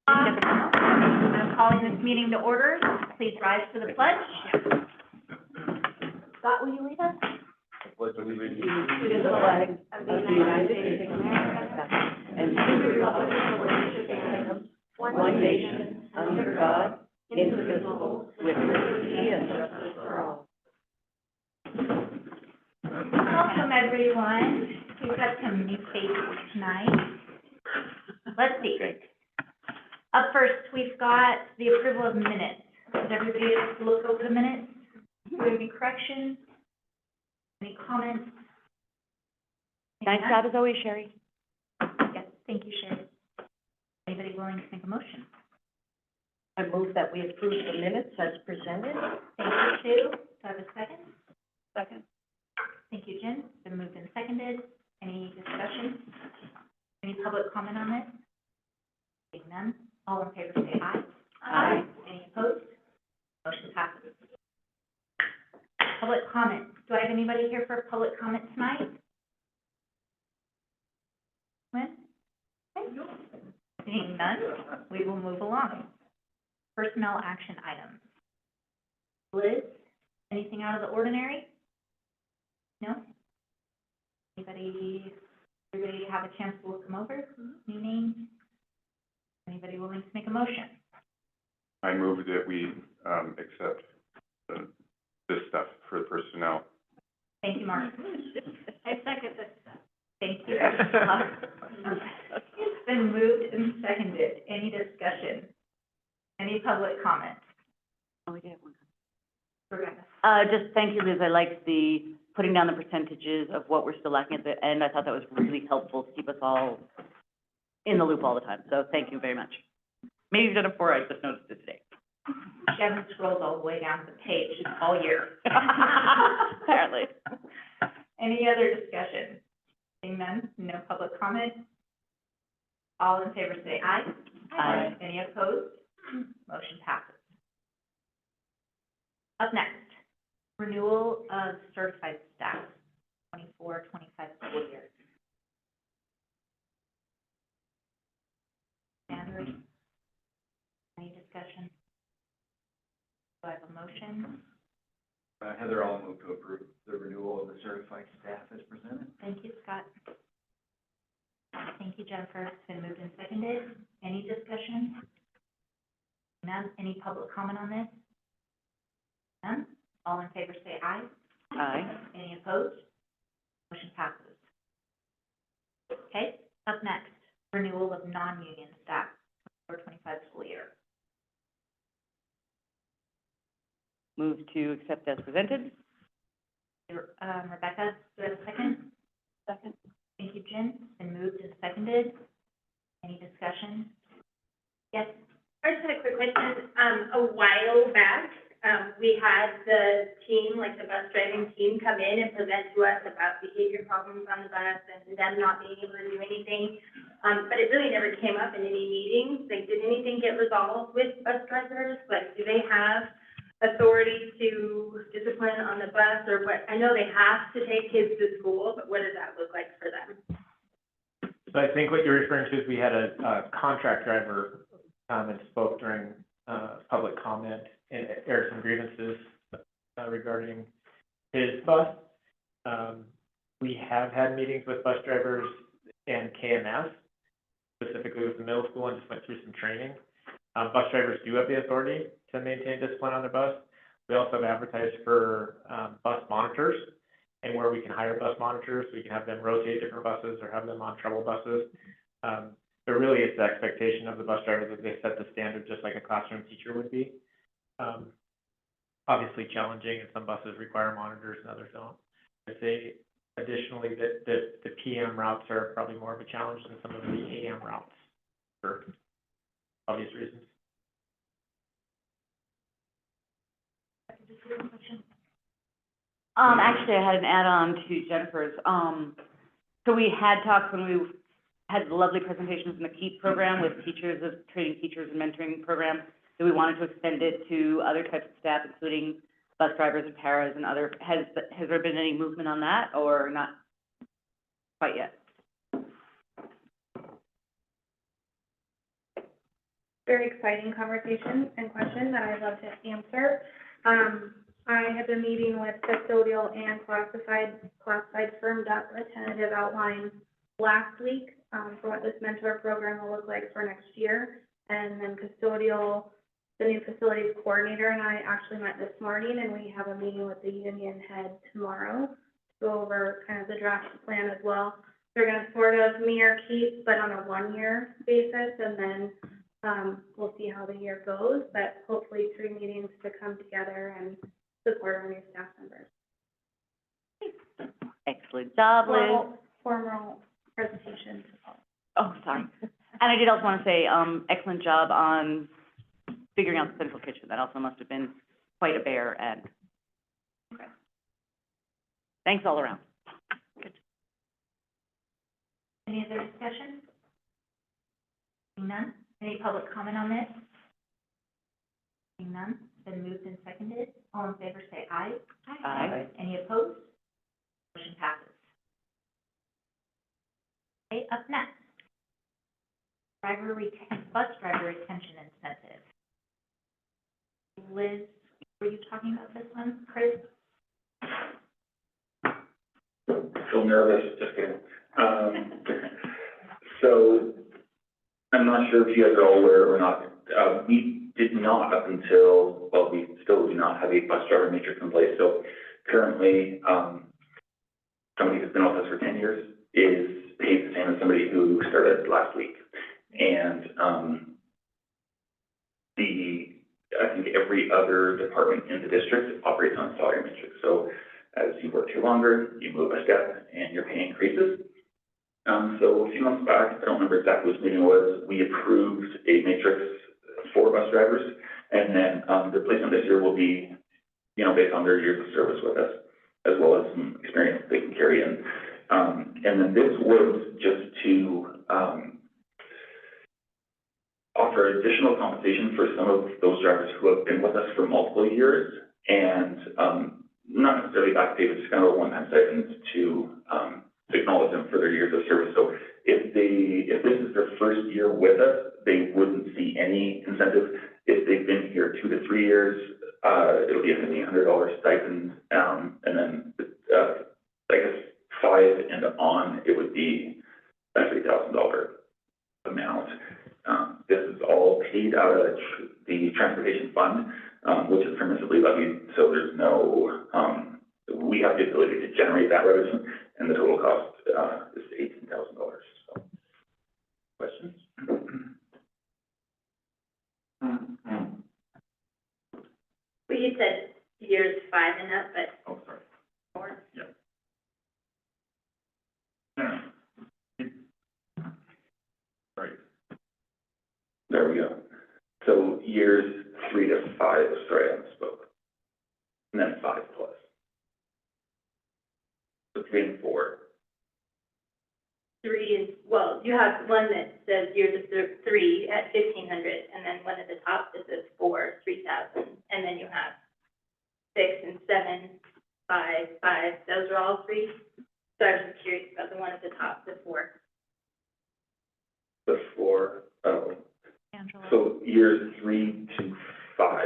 I'm calling this meeting to order. Please rise for the pledge. Scott, will you lead us? Pledge allegiance To the flag of the United States of America and to the republic for which it stands, one nation, under God, indivisible, with liberty and justice for all. Welcome, everyone. We've got some new faces tonight. Let's see. Up first, we've got the approval of minutes. Does everybody have to look over the minutes? Do we have any corrections? Any comments? Nice job as always, Sherry. Yes, thank you, Sherry. Anybody willing to make a motion? I move that we approve the minutes as presented. Thank you, Sue. Do I have a second? Second. Thank you, Jen. Been moved and seconded. Any discussion? Any public comment on this? Seeing none. All in favor say aye. Aye. Any opposed? Motion passes. Public comment. Do I have anybody here for public comment tonight? When? Seeing none, we will move along. Personnel action items. Liz, anything out of the ordinary? No? Everybody have a chance to look them over? New names? Anybody willing to make a motion? I move that we, accept this stuff for the personnel. Thank you, Mark. I second this. Thank you. It's been moved and seconded. Any discussion? Any public comment? Oh, we did have one. Rebecca? Just thank you, Liz. I liked the putting down the percentages of what we're still lacking at the end. I thought that was really helpful to keep us all in the loop all the time. So thank you very much. Maybe you've done it before, I just noticed it today. She hasn't scrolled all the way down the page all year. Apparently. Any other discussion? Seeing none, no public comment. All in favor say aye. Aye. Any opposed? Motion passes. Up next, renewal of certified staff, 24-25 school year. Standard. Any discussion? Do I have a motion? Heather, I'll move to approve the renewal of the certified staff as presented. Thank you, Scott. Thank you, Jennifer. It's been moved and seconded. Any discussion? None. Any public comment on this? None. All in favor say aye. Aye. Any opposed? Motion passes. Okay, up next, renewal of non-union staff for 25 school year. Move to accept as presented. Rebecca, do I have a second? Second. Thank you, Jen. It's been moved and seconded. Any discussion? Yes? I just had a quick question. A while back, we had the team, like the bus driving team, come in and present to us about behavior problems on the bus and them not being able to do anything. But it really never came up in any meetings. Like, did anything get resolved with bus drivers? Like, do they have authority to discipline on the bus or what? I know they have to take kids to school, but what does that look like for them? So I think what you're referring to is we had a contract driver come and spoke during public comment and aired some grievances regarding his bus. We have had meetings with bus drivers and KMS, specifically with the middle school, and just went through some training. Bus drivers do have the authority to maintain discipline on their bus. We also have advertised for bus monitors, and where we can hire bus monitors, we can have them rotate different buses or have them on trouble buses. But really, it's the expectation of the bus driver that they set the standard just like a classroom teacher would be. Obviously challenging, and some buses require monitors and others don't. I'd say additionally that the PM routes are probably more of a challenge than some of the AM routes for obvious reasons. Actually, I had an add-on to Jennifer's. So we had talked when we had lovely presentations in the KEEP program with teachers, of training teachers and mentoring program, that we wanted to extend it to other types of staff, including bus drivers and paras and other. Has there been any movement on that, or not quite yet? very exciting conversation and question that I'd love to answer. I have been meeting with custodial and classified firmed up a tentative outline last week, for what this mentor program will look like for next year. And then custodial, the new facilities coordinator and I actually met this morning, and we have a meeting with the union head tomorrow to go over kind of the draft plan as well. They're gonna sort of mirror keep, but on a 1-year basis, and then, we'll see how the year goes, but hopefully 3 meetings to come together and support our new staff members. Excellent job, Liz. Formal presentation to follow. Oh, sorry. And I did also want to say, excellent job on figuring out the central kitchen. That also must have been quite a bear, and thanks all around. Any other discussion? Seeing none? Any public comment on this? Seeing none? Been moved and seconded. All in favor say aye. Aye. Any opposed? Motion passes. Okay, up next. Bus driver retention incentive. Liz, were you talking about this one? Chris? Feel nervous, just kidding. So, I'm not sure if you guys are all aware or not, we did not up until, well, we still do not have a bus driver matrix in place. So currently, somebody who's been with us for 10 years is paid the same as somebody who started last week. And, I think every other department in the district operates on a salary matrix. So as you work here longer, you move a step and your pay increases. So a few months back, I don't remember exactly which meeting it was, we approved a matrix for bus drivers. And then, the placement this year will be, based on their years of service with us, as well as some experience they can carry in. And then this was just to, offer additional compensation for some of those drivers who have been with us for multiple years, and not necessarily back pay, but just kind of a one-time stipend to acknowledge them for their years of service. So if this is their first year with us, they wouldn't see any incentive. If they've been here 2 to 3 years, it'll be a $1,500 stipend, and then I guess 5 and on, it would be a $3,000 amount. This is all paid out of the transportation fund, which is permissibly levied, so there's no, we have the ability to generate that revenue, and the total cost is $18,000. So, questions? Well, you said years 5 and up, but Oh, sorry. 4. Right. There we go. So years 3 to 5, sorry, I misspoke. And then 5 plus. So 3 and 4. 3 is, well, you have one that says years of 3 at 1,500, and then one at the top that says 4, 3,000, and then you have 6 and 7, 5, 5. Those are all 3. So I was just curious about the one at the top, the 4. The 4, oh. Angela? So years 3 to 5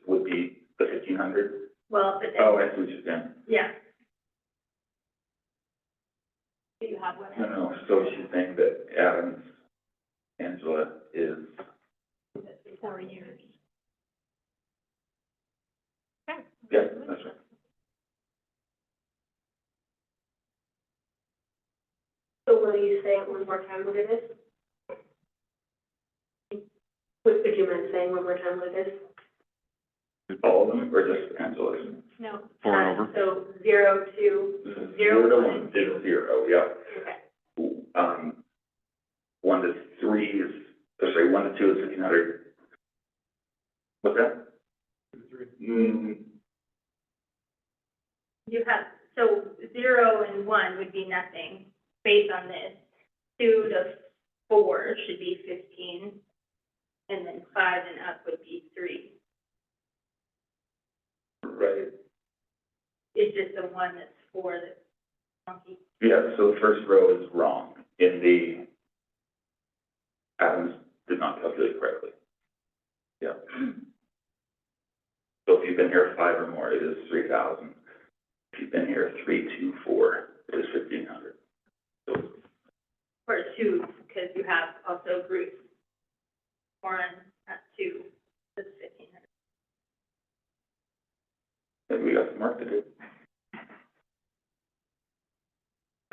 would be the 1,500? Well, but then, Oh, I see what you're saying. yeah. Do you have one? No, so she's saying that Adams, Angela is, 4 years. Okay. yeah, that's right. So will you say it one more time what it is? Would you mind saying one more time what it is? All of them, or just Angela's? No. 4 and over? So 0 to, This is 0 to to 1 is 0, yeah. okay. 1 to 3 is, sorry, 1 to 2 is 1,500. What's that? 3. You have, so 0 and 1 would be nothing based on this. 2 to 4 should be 15, and then 5 and up would be 3. Right. It's just the one that's 4 that's funky. Yeah, so the first row is wrong. In the, Adams did not calculate correctly. Yeah. So if you've been here 5 or more, it is 3,000. If you've been here 3 to 4, it is 1,500. So, Or two, because you have also groups. One at two, that's 1,500. maybe we got some work to do.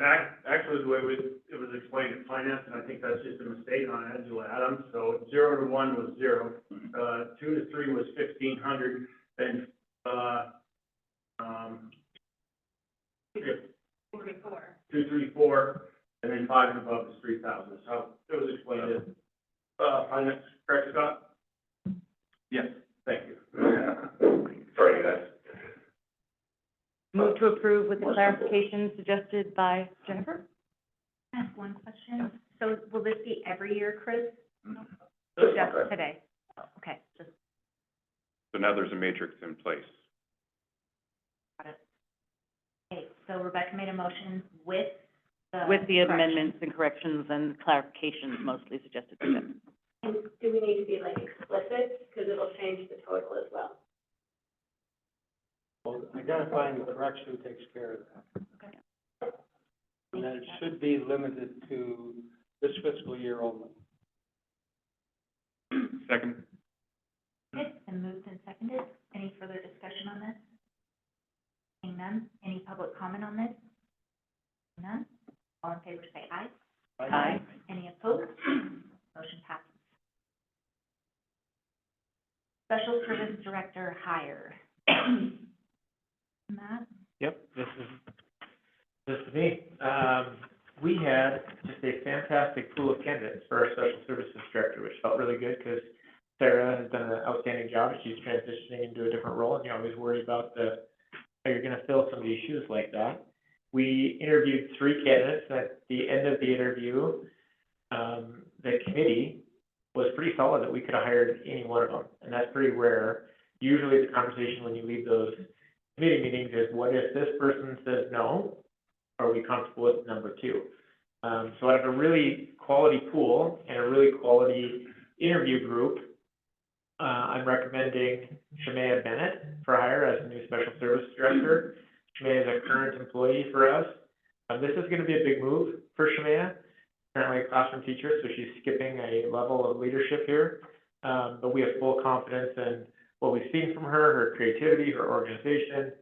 Actually, the way it was explained in finance, and I think that's just a mistake on Angela Adams, so 0 to 1 was 0, 2 to 3 was 1,500, then, 44. 2, 3, 4, and then 5 and above is 3,000, so it was explained, finance, correct, Scott? Yes. Thank you. Sorry, guys. Move to approve with the More simple. clarification suggested by Jennifer? I have one question. So will this be every year, Chris? Just Just one. today? Oh, okay, just So now there's a matrix in place. got it. Okay, so Rebecca made a motion with the. With the correction. amendments and corrections and clarifications mostly suggested by Jennifer. And do we need to be like explicit, because it'll change the total as well? Well, identifying the correction takes care of that. And that it should be limited to this fiscal year only. Second? Okay, and moved and seconded. Any further discussion on this? Seeing none. Any public comment on this? None. All in favor say aye. Aye. Any opposed? Motion passes. Special Service Director hire. Matt? Yep, this is me. We had just a fantastic pool of candidates for our special services director, which felt really good because Sarah has done an outstanding job. She's transitioning into a different role, and you always worry about how you're gonna fill some of these shoes like that. We interviewed 3 candidates, and at the end of the interview, the committee was pretty solid that we could have hired any one of them, and that's pretty rare. Usually the conversation when you leave those committee meetings is, what if this person says no? Are we comfortable with number 2? So out of a really quality pool and a really quality interview group, I'm recommending Shemaya Bennett for hire as the new special service director. Shemaya is a current employee for us. This is gonna be a big move for Shemaya, currently a classroom teacher, so she's skipping a level of leadership here. But we have full confidence in what we've seen from her, her creativity, her organization,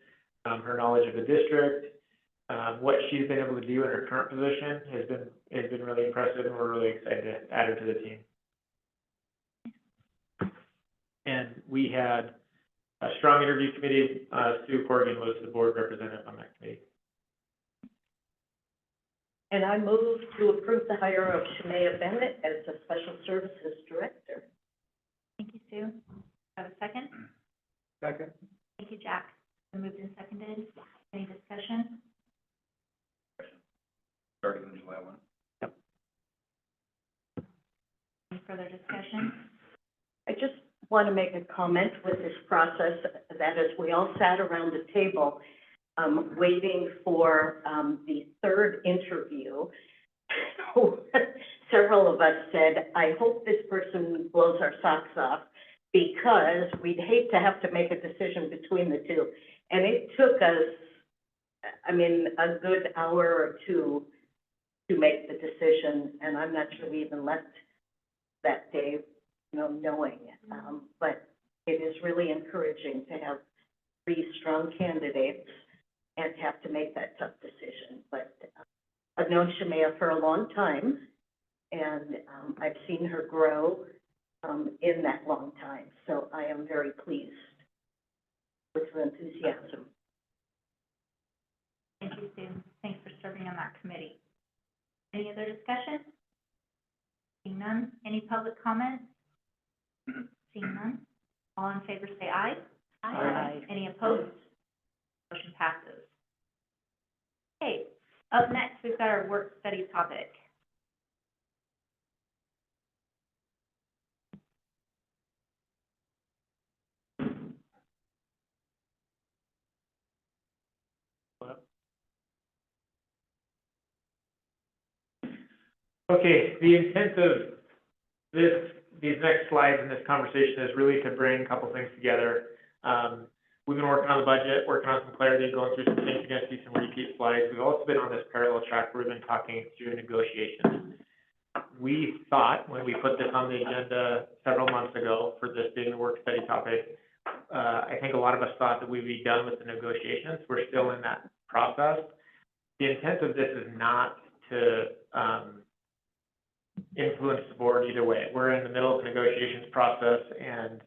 her knowledge of the district. What she's been able to do in her current position has been really impressive, and we're really excited to add her to the team. And we had a strong interview committee. Sue Corrigan was the board representative on that committee. And I move to approve the hire of Shemaya Bennett as the Special Services Director. Thank you, Sue. Have a second? Second. Thank you, Jack. Been moved and seconded. Any discussion? Starting in July 1. Any further discussion? I just want to make a comment with this process, that as we all sat around the table, waiting for, the third interview, several of us said, I hope this person blows our socks off, because we'd hate to have to make a decision between the two. And it took us, I mean, a good hour or two to make the decision, and I'm not sure we even left that day, knowing. But it is really encouraging to have 3 strong candidates and have to make that tough decision. But I've known Shemaya for a long time, and I've seen her grow in that long time. So I am very pleased with her enthusiasm. Thank you, Sue. Thanks for serving on that committee. Any other discussion? Seeing none. Any public comment? Seeing none. All in favor say aye. Aye. Any opposed? Motion passes. Okay, up next, we've got our work study topic. Okay, the intent of this these next slides in this conversation is really to bring a couple things together. We've been working on the budget, working on some clarity, going through some things. You're gonna see some repeat slides. We've also been on this parallel track where we've been talking through negotiations. We thought, when we put this on the agenda several months ago for this being a work study topic, I think a lot of us thought that we'd be done with the negotiations. We're still in that process. The intent of this is not to influence the board either way. We're in the middle of the negotiations process, and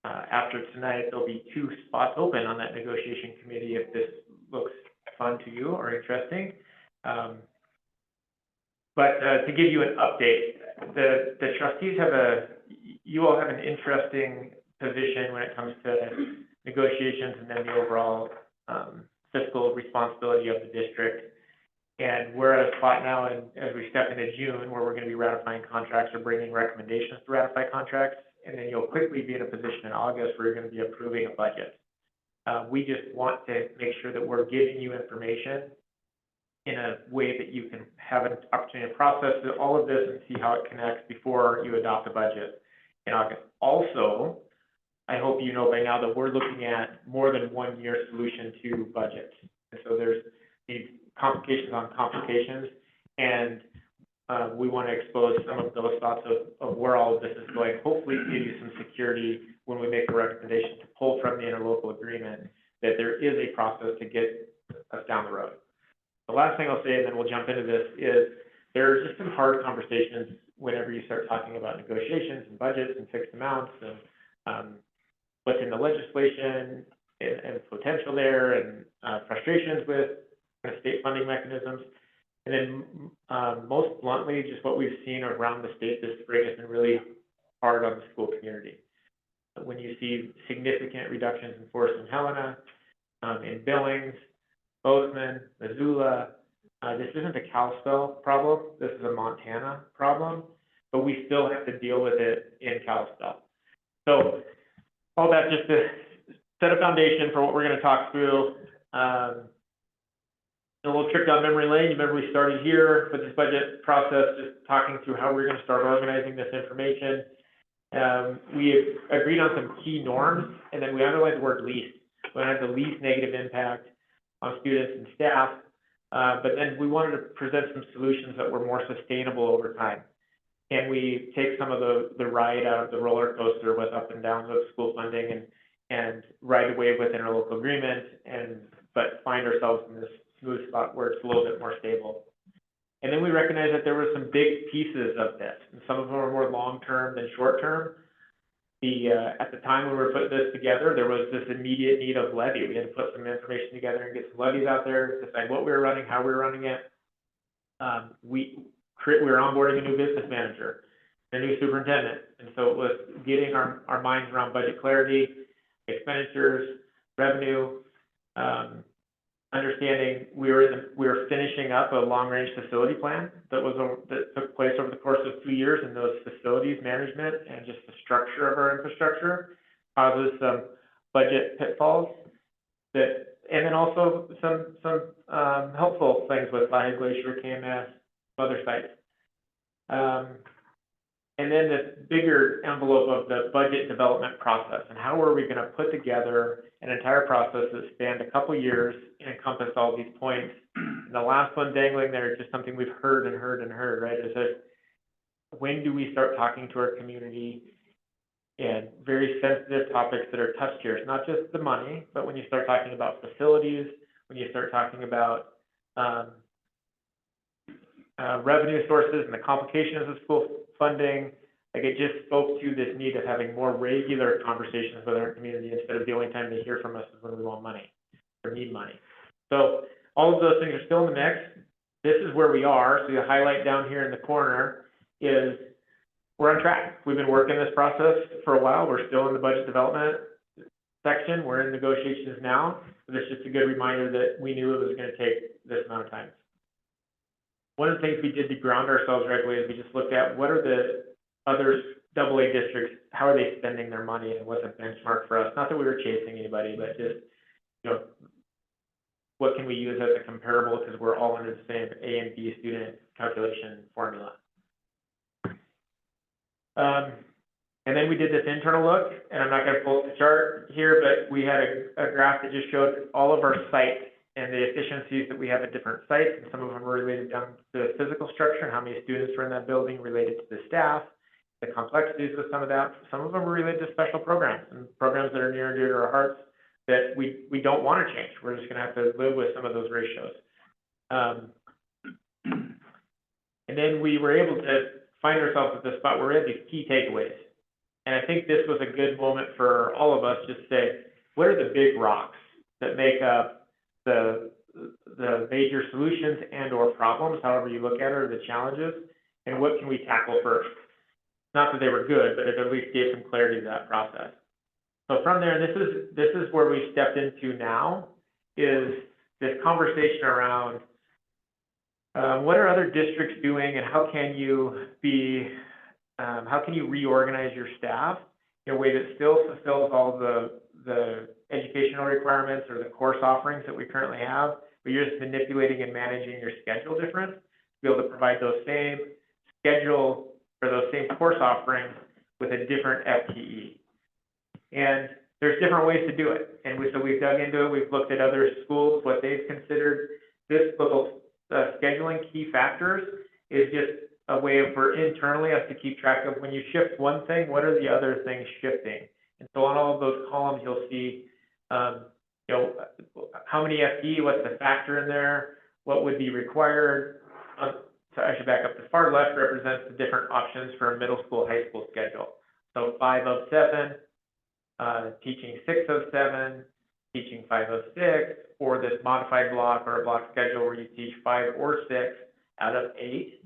after tonight, there'll be 2 spots open on that negotiation committee if this looks fun to you or interesting. But to give you an update, the trustees you all have an interesting position when it comes to negotiations and then the overall fiscal responsibility of the district. And we're at a spot now, as we step into June, where we're going to be ratifying contracts or bringing recommendations to ratify contracts. And then you'll quickly be in a position in August where you're going to be approving a budget. We just want to make sure that we're giving you information in a way that you can have an opportunity to process all of this and see how it connects before you adopt a budget in August. Also, I hope you know by now that we're looking at more than 1 year solution to budgets. And so there's these complications on complications, and we want to expose some of those thoughts of where all of this is going. Hopefully give you some security when we make a recommendation to pull from the interlocal agreement that there is a process to get us down the road. The last thing I'll say, and then we'll jump into this, is there's just some hard conversations whenever you start talking about negotiations and budgets and fixed amounts and what's in the legislation and potential there and frustrations with state funding mechanisms. And then most bluntly, just what we've seen around the state this spring has been really hard on the school community. When you see significant reductions in force in Helena, in Billings, Bozeman, Missoula, this isn't a Kalispell problem, this is a Montana problem, but we still have to deal with it in Kalispell. So all that just to set a foundation for what we're going to talk through. A little trip down memory lane. You remember we started here with this budget process, just talking through how we're going to start organizing this information. We agreed on some key norms, and then we underlined the word least. We wanted the least negative impact on students and staff, but then we wanted to present some solutions that were more sustainable over time. Can we take some of the ride out of the roller coaster with up and downs of school funding and ride the wave with interlocal agreement, but find ourselves in this smooth spot where it's a little bit more stable. And then we recognized that there were some big pieces of this, and some of them are more long-term than short-term. At the time when we were putting this together, there was this immediate need of levy. We had to put some information together and get some levies out there, decide what we were running, how we were running it. We were onboarding a new business manager, a new superintendent, and so it was getting our minds around budget clarity, expenditures, revenue, understanding we were finishing up a long-range facility plan that took place over the course of 2 years, and those facilities management and just the structure of our infrastructure causes some budget pitfalls and then also some helpful things with Lehigh Glacier, KMS, other sites. And then this bigger envelope of the budget development process, and how are we going to put together an entire process that spanned a couple years and encompass all these points. And the last one dangling there is just something we've heard, right? Is that when do we start talking to our community and very sensitive topics that are touched here? It's not just the money, but when you start talking about facilities, when you start talking about revenue sources and the complications of school funding, like it just spoke to this need of having more regular conversations with our community instead of the only time they hear from us is when we want money or need money. So all of those things are still in the mix. This is where we are. So the highlight down here in the corner is we're on track. We've been working this process for a while. We're still in the budget development section. We're in negotiations now. But it's just a good reminder that we knew it was going to take this amount of time. One of the things we did to ground ourselves right away is we just looked at what are the other AA districts, how are they spending their money, and what's a benchmark for us? Not that we were chasing anybody, but just, what can we use as a comparable, because we're all under the same A and B student calculation formula. And then we did this internal look, and I'm not gonna pull up the chart here, but we had a graph that just showed all of our sites and the efficiencies that we have at different sites, and some of them were related down to the physical structure and how many students were in that building, related to the staff, the complexities of some of that. Some of them were related to special programs, and programs that are near and dear to our hearts that we don't wanna change. We're just gonna have to live with some of those ratios. And then we were able to find ourselves at the spot where we had these key takeaways. And I think this was a good moment for all of us just to say, what are the big rocks that make up the major solutions and or problems, however you look at it, or the challenges, and what can we tackle first? Not that they were good, but it at least gave some clarity to that process. So from there, this is where we stepped into now, is this conversation around what are other districts doing, and how can you reorganize your staff in a way that still fulfills all the educational requirements or the course offerings that we currently have, but you're just manipulating and managing your schedule different, to be able to provide those same schedule or those same course offerings with a different FTE. And there's different ways to do it. And so we've dug into it, we've looked at other schools, what they've considered. This little scheduling key factors is just a way for internally us to keep track of when you shift one thing, what are the other things shifting? And so on all of those columns, you'll see, how many FTE, what's the factor in there, what would be required. So I should back up. The far left represents the different options for a middle school, high school schedule. So 5 of 7, teaching 6 of 7, teaching 5 of 6, or this modified block or a block schedule where you teach 5 or 6 out of 8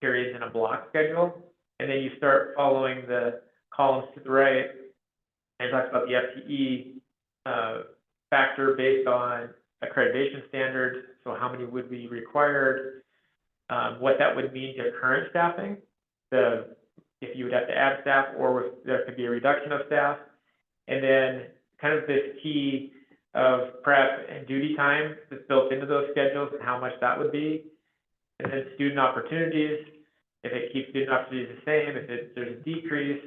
periods in a block schedule. And then you start following the columns to the right, and it talks about the FTE factor based on accreditation standards. So how many would be required, what that would mean to current staffing, if you would have to add staff, or if there could be a reduction of staff, and then kind of this key of prep and duty time that's built into those schedules and how much that would be, and then student opportunities, if it keeps student opportunities the same, if there's a decrease,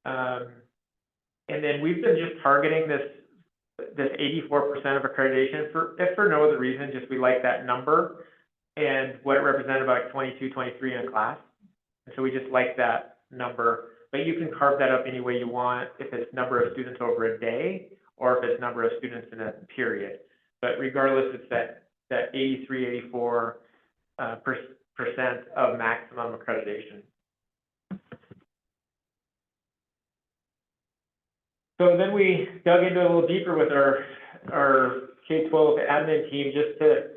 and then we've been just targeting this 84% of accreditation if for no other reason, just we like that number and what it represented about 22, 23 in a class. And so we just like that number, but you can carve that up any way you want, if it's number of students over a day or if it's number of students in a period. But regardless, it's that 83, 84% of maximum accreditation. So then we dug into it a little deeper with our K-12 admin team just to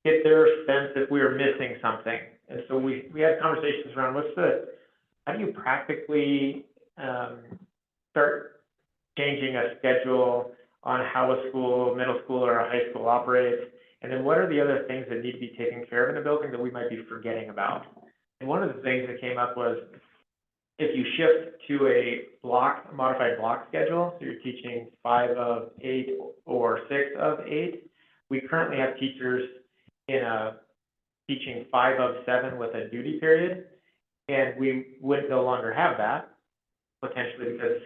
get their sense if we were missing something. And so we had conversations around how do you practically start changing a schedule on how a school, middle school or a high school operates, and then what are the other things that need to be taken care of in a building that we might be forgetting about. And one of the things that came up was, if you shift to a modified block schedule, so you're teaching 5 of 8 or 6 of 8, we currently have teachers teaching 5 of 7 with a duty period, and we would no longer have that, potentially because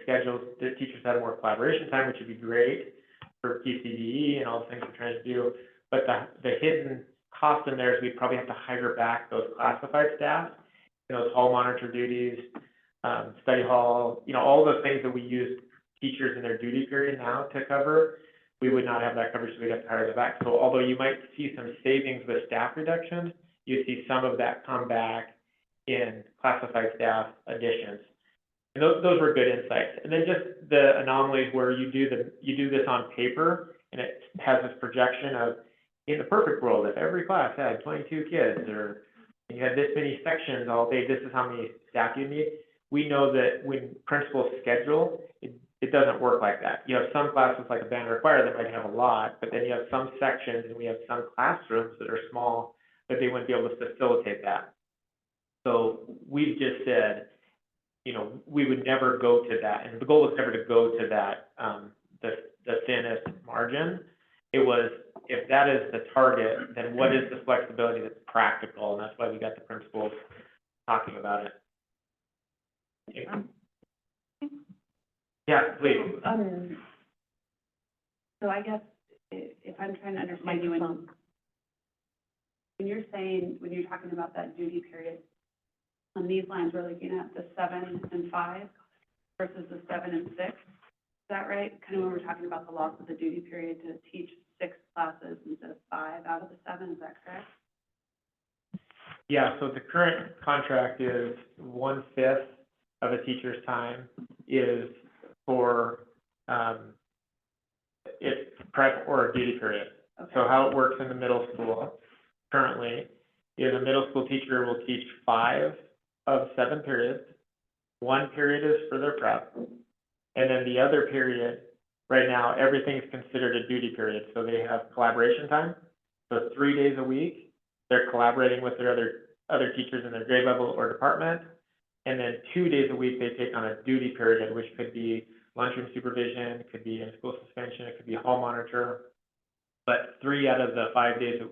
the teachers had more collaboration time, which would be great for PCDE and all the things we're trying to do. But the hidden cost in there is we'd probably have to hire back those classified staff, those hall monitor duties, study hall, all the things that we use teachers in their duty period now to cover. We would not have that coverage, so we'd have to hire them back. So although you might see some savings with staff reductions, you see some of that come back in classified staff additions. And those were good insights. And then just the anomalies where you do this on paper, and it has this projection of, in the perfect world, if every class had 22 kids, or you had this many sections all day, this is how many staff you need. We know that when principals schedule, it doesn't work like that. You have some classes like a band or choir that might have a lot, but then you have some sections and we have some classrooms that are small that they wouldn't be able to facilitate that. So we've just said, we would never go to that, and the goal was never to go to that, the thinnest margin. It was, if that is the target, then what is the flexibility that's practical, and that's why we got the principals talking about it. Yeah, please. So I guess if I'm trying to understand you, when you're saying, when you're talking about that duty period, on these lines, we're looking at the 7 and 5 versus the 7 and 6. Is that right? Kind of when we're talking about the loss of the duty period to teach 6 classes instead of 5 out of the 7, is that correct? Yeah, so the current contract is 1/5 of a teacher's time is for, it's prep or a duty period. Okay. So how it works in the middle school currently is a middle school teacher will teach 5 of 7 periods. 1 period is for their prep. And then the other period, right now, everything's considered a duty period. So they have collaboration time. So 3 days a week, they're collaborating with their other teachers in their grade level or department. And then 2 days a week, they take on a duty period, which could be lunchroom supervision, it could be in-school suspension, it could be hall monitor. But 3 out of the 5 days a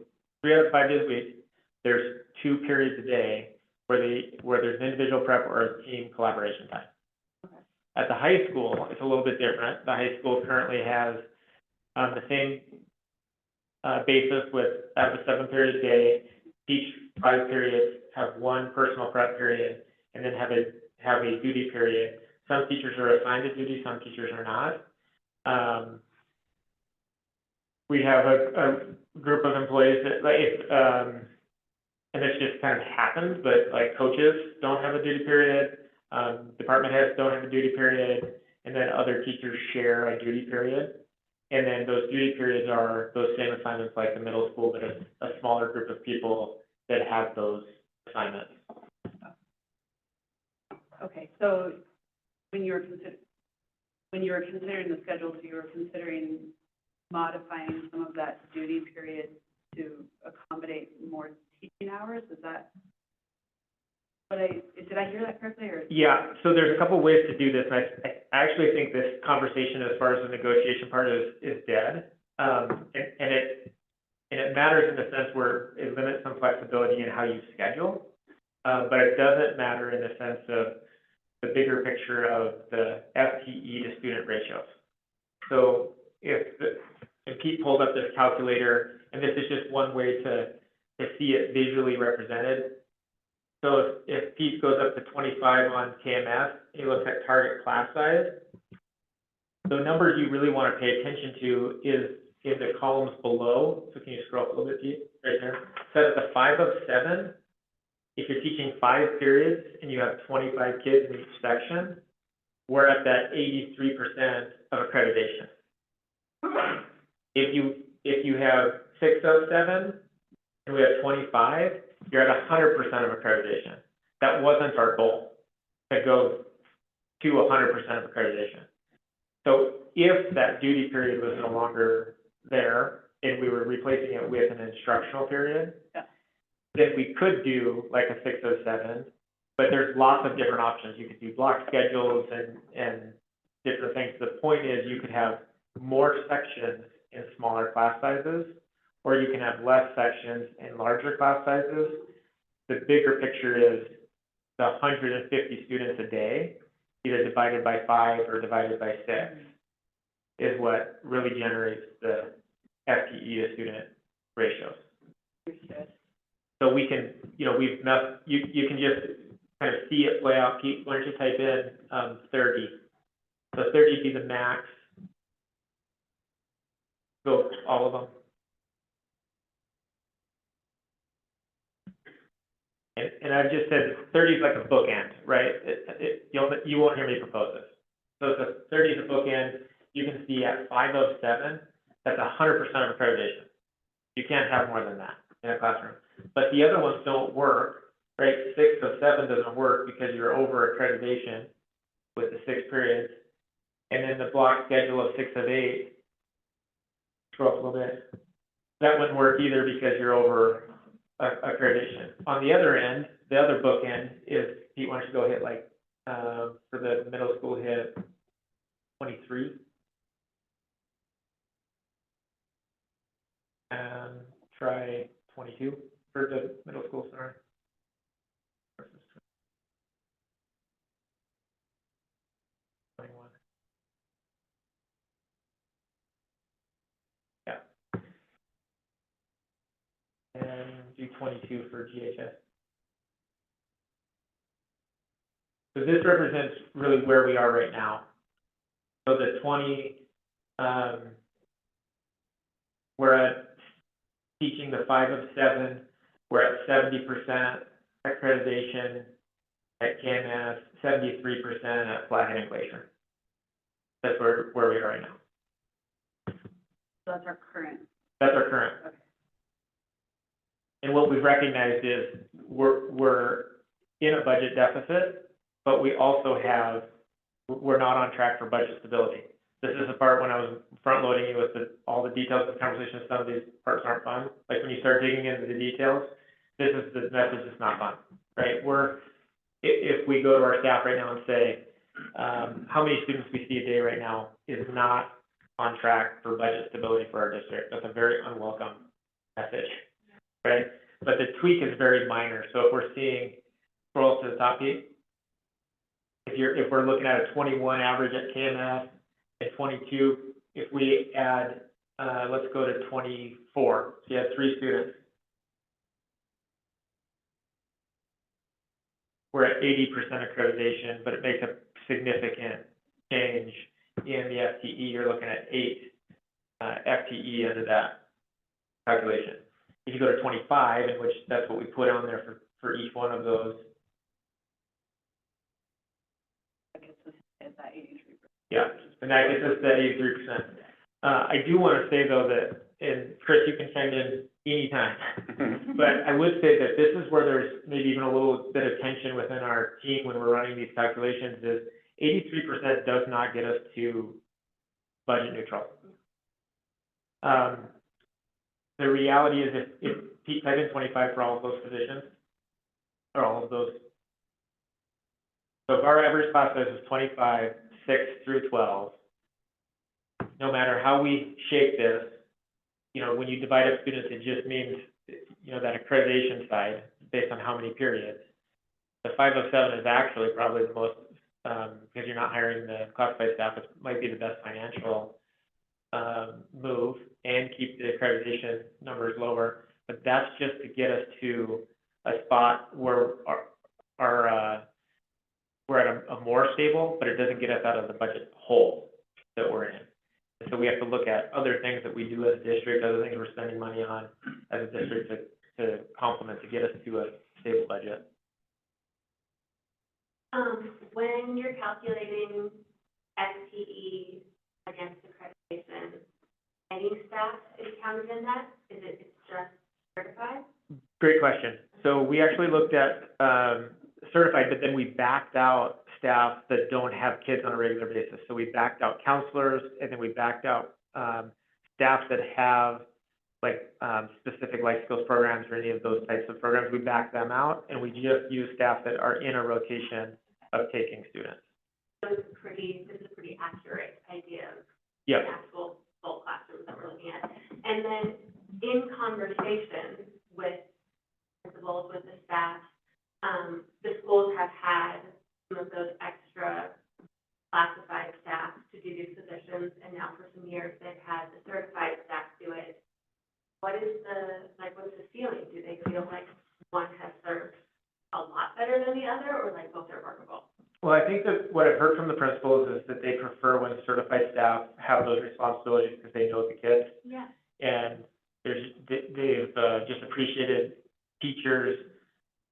week, there's 2 periods a day where there's an individual prep or a team collaboration time. Okay. At the high school, it's a little bit different. The high school currently has the same basis with out of a 7-period day, teach 5 periods, have 1 personal prep period, and then have a duty period. Some teachers are assigned a duty, some teachers are not. We have a group of employees that, and this just kind of happens, but like coaches don't have a duty period, department heads don't have a duty period, and then other teachers share a duty period. And then those duty periods are those same assignments like the middle school, but a smaller group of people that have those assignments. Okay, so when you were considering the schedule, so you were considering modifying some of that duty period to accommodate more teaching hours, is that did I hear that correctly, or? Yeah, so there's a couple ways to do this. I actually think this conversation as far as the negotiation part is dead. And it matters in the sense where it limits some flexibility in how you schedule. But it doesn't matter in the sense of the bigger picture of the FTE to student ratios. So if Pete pulled up this calculator, and this is just one way to see it visually represented. So if Pete goes up to 25 on KMS, he looks at target class size. The numbers you really want to pay attention to is in the columns below. So can you scroll up a little bit, Pete? Right there. So at the 5 of 7, if you're teaching 5 periods and you have 25 kids in each section, we're at that 83% of accreditation. If you have 6 of 7 and we have 25, you're at 100% of accreditation. That wasn't our goal, to go to 100% of accreditation. So if that duty period was no longer there and we were replacing it with an instructional period, then we could do like a 6 of 7, but there's lots of different options. You could do block schedules and different things. The point is you could have more sections in smaller class sizes, or you can have less sections in larger class sizes. The bigger picture is the 150 students a day, either divided by 5 or divided by 6, is what really generates the FTE to student ratios. So we can, you can just kind of see it play out. Pete, why don't you type in 30? So 30 would be the max. Go all of them. And I've just said 30 is like a bookend, right? You won't hear me propose this. So if the 30 is a bookend, you can see at 5 of 7, that's 100% of accreditation. You can't have more than that in a classroom. But the other ones don't work, right? 6 of 7 doesn't work because you're over accreditation with the 6 periods. And then the block schedule of 6 of 8, scroll up a little bit, that wouldn't work either because you're over accreditation. On the other end, the other bookend is, Pete, why don't you go hit like, for the middle school, hit 23. And try 22 for the middle school, sorry. Versus 21. do 22 for GHS. So this represents really where we are right now. So the 20, we're at teaching the 5 of 7, we're at 70% accreditation at KMS, 73% at Flathead and Glacier. That's where we are right now. So that's our current. That's our current. Okay. And what we've recognized is we're in a budget deficit, but we also we're not on track for budget stability. This is the part when I was front loading you with all the details of the conversation. Some of these parts aren't fun. Like when you start digging into the details, this is the message that's not fun, right? If we go to our staff right now and say, how many students we see a day right now is not on track for budget stability for our district. That's a very unwelcome message, right? But the tweak is very minor. So if we're seeing, scroll to the top, Pete. If we're looking at a 21 average at KMS, at 22, if we add, let's go to 24. So you have 3 students. We're at 80% accreditation, but it makes a significant change in the FTE. You're looking at 8 FTE under that calculation. If you go to 25, in which that's what we put on there for each one of those. Is that 83%? Yeah, and that gets us that 83%. I do want to say though that, and Chris, you can chime in anytime, but I would say that this is where there's maybe even a little bit of tension within our team when we're running these calculations is 83% does not get us to budget neutral. The reality is if Pete typed in 25 for all of those positions, or all of those. So if our average class size is 25, 6 through 12, no matter how we shape this, when you divide up students, it just means, that accreditation side based on how many periods. The 5 of 7 is actually probably the most, because you're not hiring the classified staff, it might be the best financial move and keep the accreditation numbers lower. But that's just to get us to a spot where we're at a more stable, but it doesn't get us out of the budget hole that we're in. And so we have to look at other things that we do as a district, other things we're spending money on as a district to complement, to get us to a stable budget. When you're calculating FTE against accreditation, any staff is counted in that? Is it just certified? Great question. So we actually looked at certified, but then we backed out staff that don't have kids on a regular basis. So we backed out counselors, and then we backed out staff that have specific life skills programs or any of those types of programs. We backed them out, and we just use staff that are in a rotation of taking students. So this is a pretty accurate idea of Yep. the actual full classrooms that we're looking at. And then in conversation with principals, with the staff, the schools have had some of those extra classified staff to do these positions, and now for some years they've had the certified staff do it. What's the feeling? Do they feel like one has served a lot better than the other, or both are workable? Well, I think that what I've heard from the principals is that they prefer when certified staff have those responsibilities because they know the kids. Yeah. And they've just appreciated teachers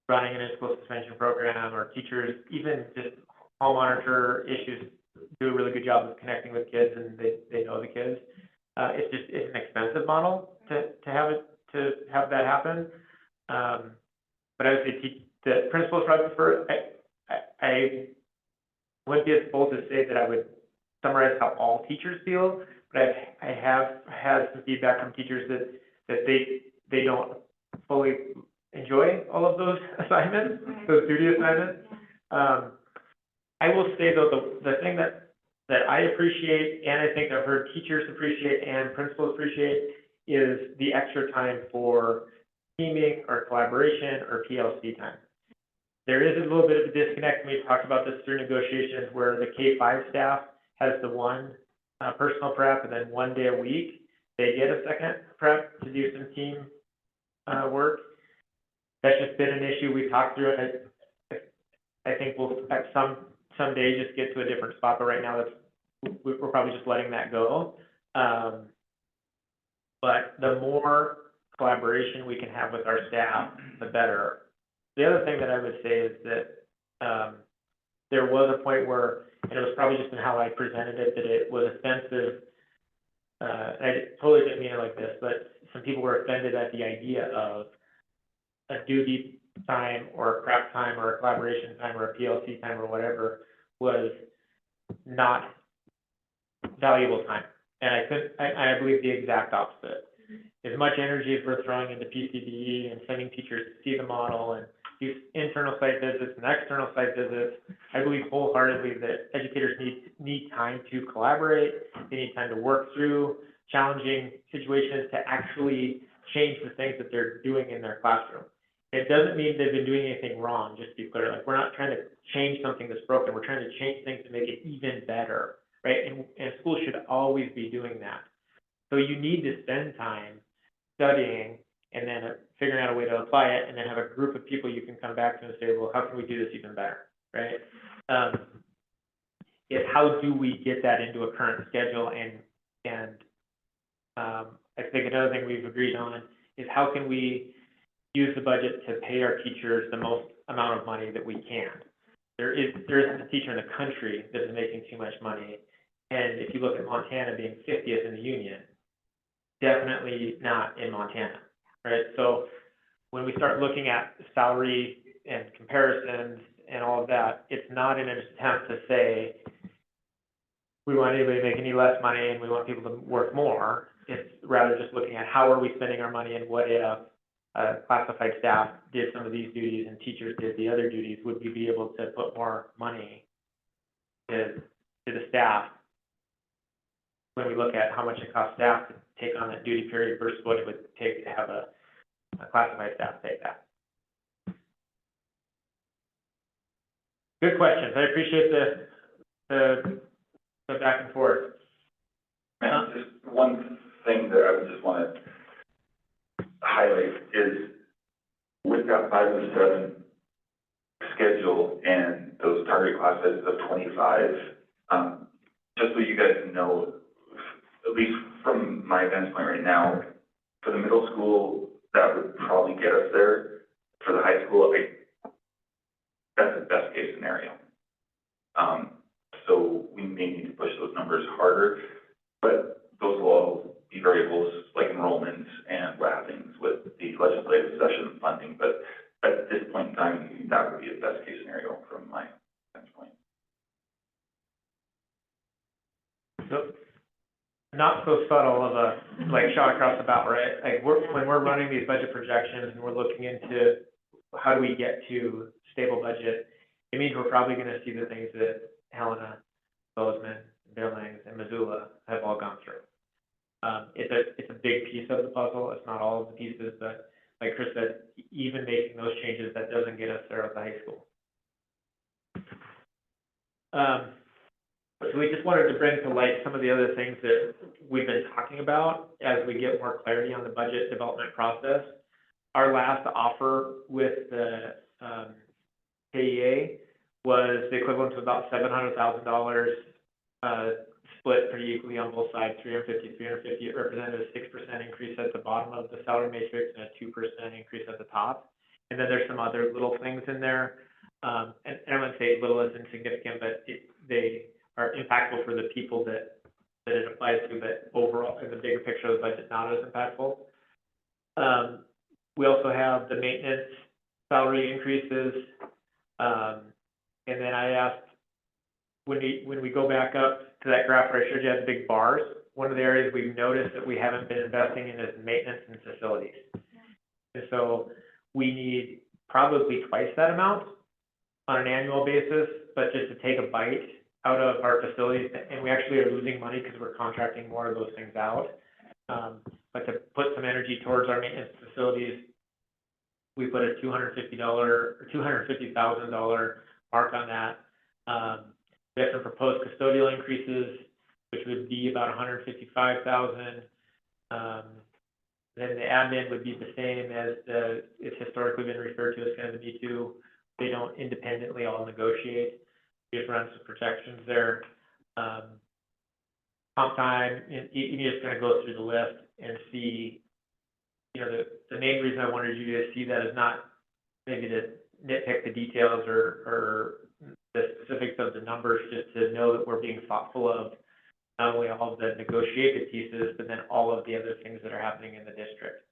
running an in-school suspension program, or teachers, even just hall monitor issues, do a really good job of connecting with kids, and they know the kids. It's an expensive model to have that happen. But I would say the principals probably prefer. I wouldn't be as bold to say that I would summarize how all teachers feel, but I have had some feedback from teachers that they don't fully enjoy all of those assignments, those duty assignments. I will say though, the thing that I appreciate, and I think I've heard teachers appreciate and principals appreciate, is the extra time for teaming or collaboration or PLC time. There is a little bit of a disconnect. We've talked about this through negotiations where the K-5 staff has the one personal prep, and then 1 day a week they get a second prep to do some team work. That's just been an issue. We talked through it. I think we'll at someday just get to a different spot, but right now we're probably just letting that go. But the more collaboration we can have with our staff, the better. The other thing that I would say is that, there was a point where, and it was probably just in how I presented it, that it was offensive. And I totally didn't mean it like this, but some people were offended at the idea of a duty time or a prep time or a collaboration time or a PLC time or whatever was not valuable time. And I believe the exact opposite. As much energy as we're throwing into PCDE and sending teachers to see the model and do internal site visits and external site visits, I believe wholeheartedly that educators need time to collaborate. They need time to work through challenging situations to actually change the things that they're doing in their classroom. It doesn't mean they've been doing anything wrong, just to be clear. Like, we're not trying to change something that's broken. We're trying to change things to make it even better, right? And schools should always be doing that. So you need to spend time studying and then figuring out a way to apply it, and then have a group of people you can come back to and say, well, how can we do this even better, right? Is how do we get that into a current schedule, and I think another thing we've agreed on is how can we use the budget to pay our teachers the most amount of money that we can. There isn't a teacher in the country that is making too much money, and if you look at Montana being 50th in the union, definitely not in Montana, right? So when we start looking at salary and comparisons and all of that, it's not in an attempt to say we want anybody to make any less money and we want people to work more. It's rather just looking at how are we spending our money, and what if classified staff did some of these duties and teachers did the other duties, would we be able to put more money to the staff when we look at how much it costs staff to take on that duty period versus what it would take to have a classified staff take that. Good questions. I appreciate the back and forth. And just one thing that I would just want to highlight is with that 5 to 7 schedule and those target class sizes of 25, just so you guys know, at least from my vantage point right now, for the middle school, that would probably get us there. For the high school, that's the best case scenario. So we may need to push those numbers harder, but those will all be variables like enrollments and what happens with the legislative session funding. But at this point in time, that would be a best case scenario from my vantage point. So, not so subtle of a, like, shot across the bow, right? Like, when we're running these budget projections and we're looking into how do we get to stable budget, it means we're probably gonna see the things that Helena, Bozeman, Billings, and Missoula have all gone through. It's a big piece of the puzzle. It's not all of the pieces, but like Chris said, even making those changes, that doesn't get us there at the high school. So we just wanted to bring to light some of the other things that we've been talking about as we get more clarity on the budget development process. Our last offer with the KEA was the equivalent to about $700,000, split pretty equally on both sides, 350, 350. It represented a 6% increase at the bottom of the salary matrix and a 2% increase at the top. And then there's some other little things in there. And I wouldn't say little is insignificant, but they are impactful for the people that it applies to, but overall, in the bigger picture of the budget, not as impactful. We also have the maintenance salary increases. And then I asked, when we go back up to that graph where I showed you the big bars, one of the areas we've noticed that we haven't been investing in is maintenance and facilities. And so we need probably twice that amount on an annual basis, but just to take a bite out of our facilities, and we actually are losing money because we're contracting more of those things out. But to put some energy towards our maintenance facilities, we put a $250,000 mark on that. We have some proposed custodial increases, which would be about $155,000. Then the admin would be the same as it's historically been referred to as kind of the B2. They don't independently all negotiate. We just run some protections there. Comp time, you just kind of go through the list and see, you know, the main reason I wanted you to see that is not maybe to nitpick the details or the specifics of the numbers, just to know that we're being thoughtful of not only all of the negotiated pieces, but then all of the other things that are happening in the district.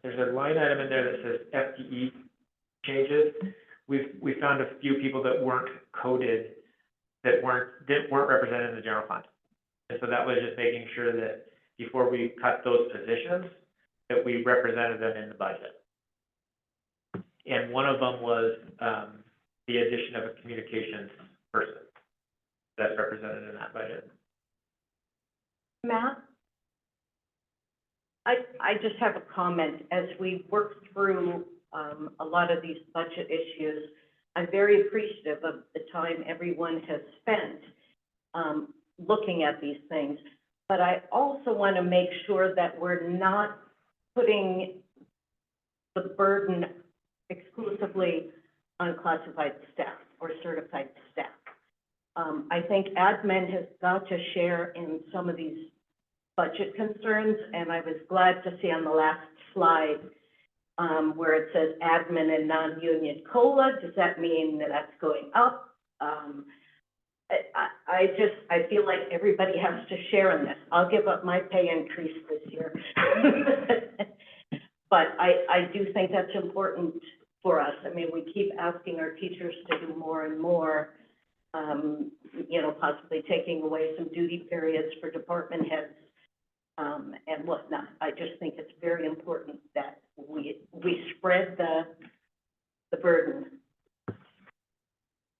There's a line item in there that says FTE changes. We found a few people that weren't coded, that weren't represented in the general fund. And so that was just making sure that before we cut those positions, that we represented them in the budget. And one of them was the addition of a communications person that's represented in that budget. Matt? I just have a comment. As we work through a lot of these budget issues, I'm very appreciative of the time everyone has spent looking at these things. But I also want to make sure that we're not putting the burden exclusively on classified staff or certified staff. I think admin has got to share in some of these budget concerns, and I was glad to see on the last slide where it says admin and non-union COLA. Does that mean that that's going up? I feel like everybody has to share in this. I'll give up my pay increase this year. But I do think that's important for us. I mean, we keep asking our teachers to do more and more, you know, possibly taking away some duty periods for department heads, and whatnot. I just think it's very important that we spread the burden.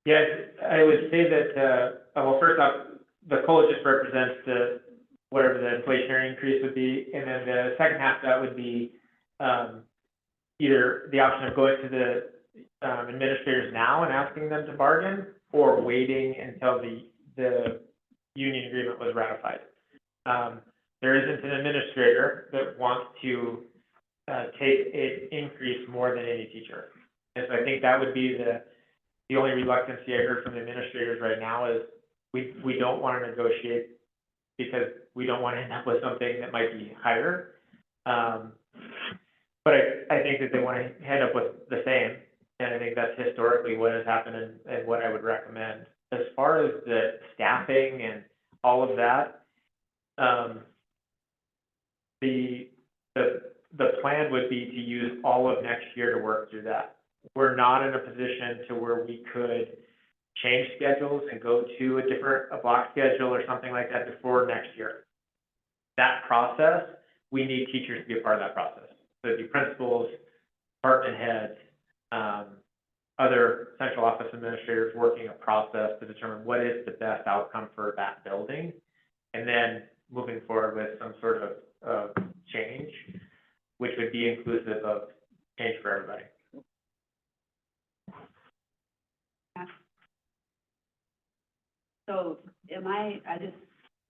Yes, I would say that, well, first off, the COLA just represents whatever the inflationary increase would be, and then the second half of that would be either the option of going to the administrators now and asking them to bargain, or waiting until the union agreement was ratified. There isn't an administrator that wants to take an increase more than any teacher. And so I think that would be the only reluctancy I heard from the administrators right now is we don't want to negotiate because we don't want to end up with something that might be higher. But I think that they want to end up with the same, and I think that's historically what has happened and what I would recommend. As far as the staffing and all of that, the plan would be to use all of next year to work through that. We're not in a position to where we could change schedules and go to a block schedule or something like that before next year. That process, we need teachers to be a part of that process. So it'd be principals, department heads, other central office administrators working a process to determine what is the best outcome for that building, and then moving forward with some sort of change, which would be inclusive of change for everybody. So I just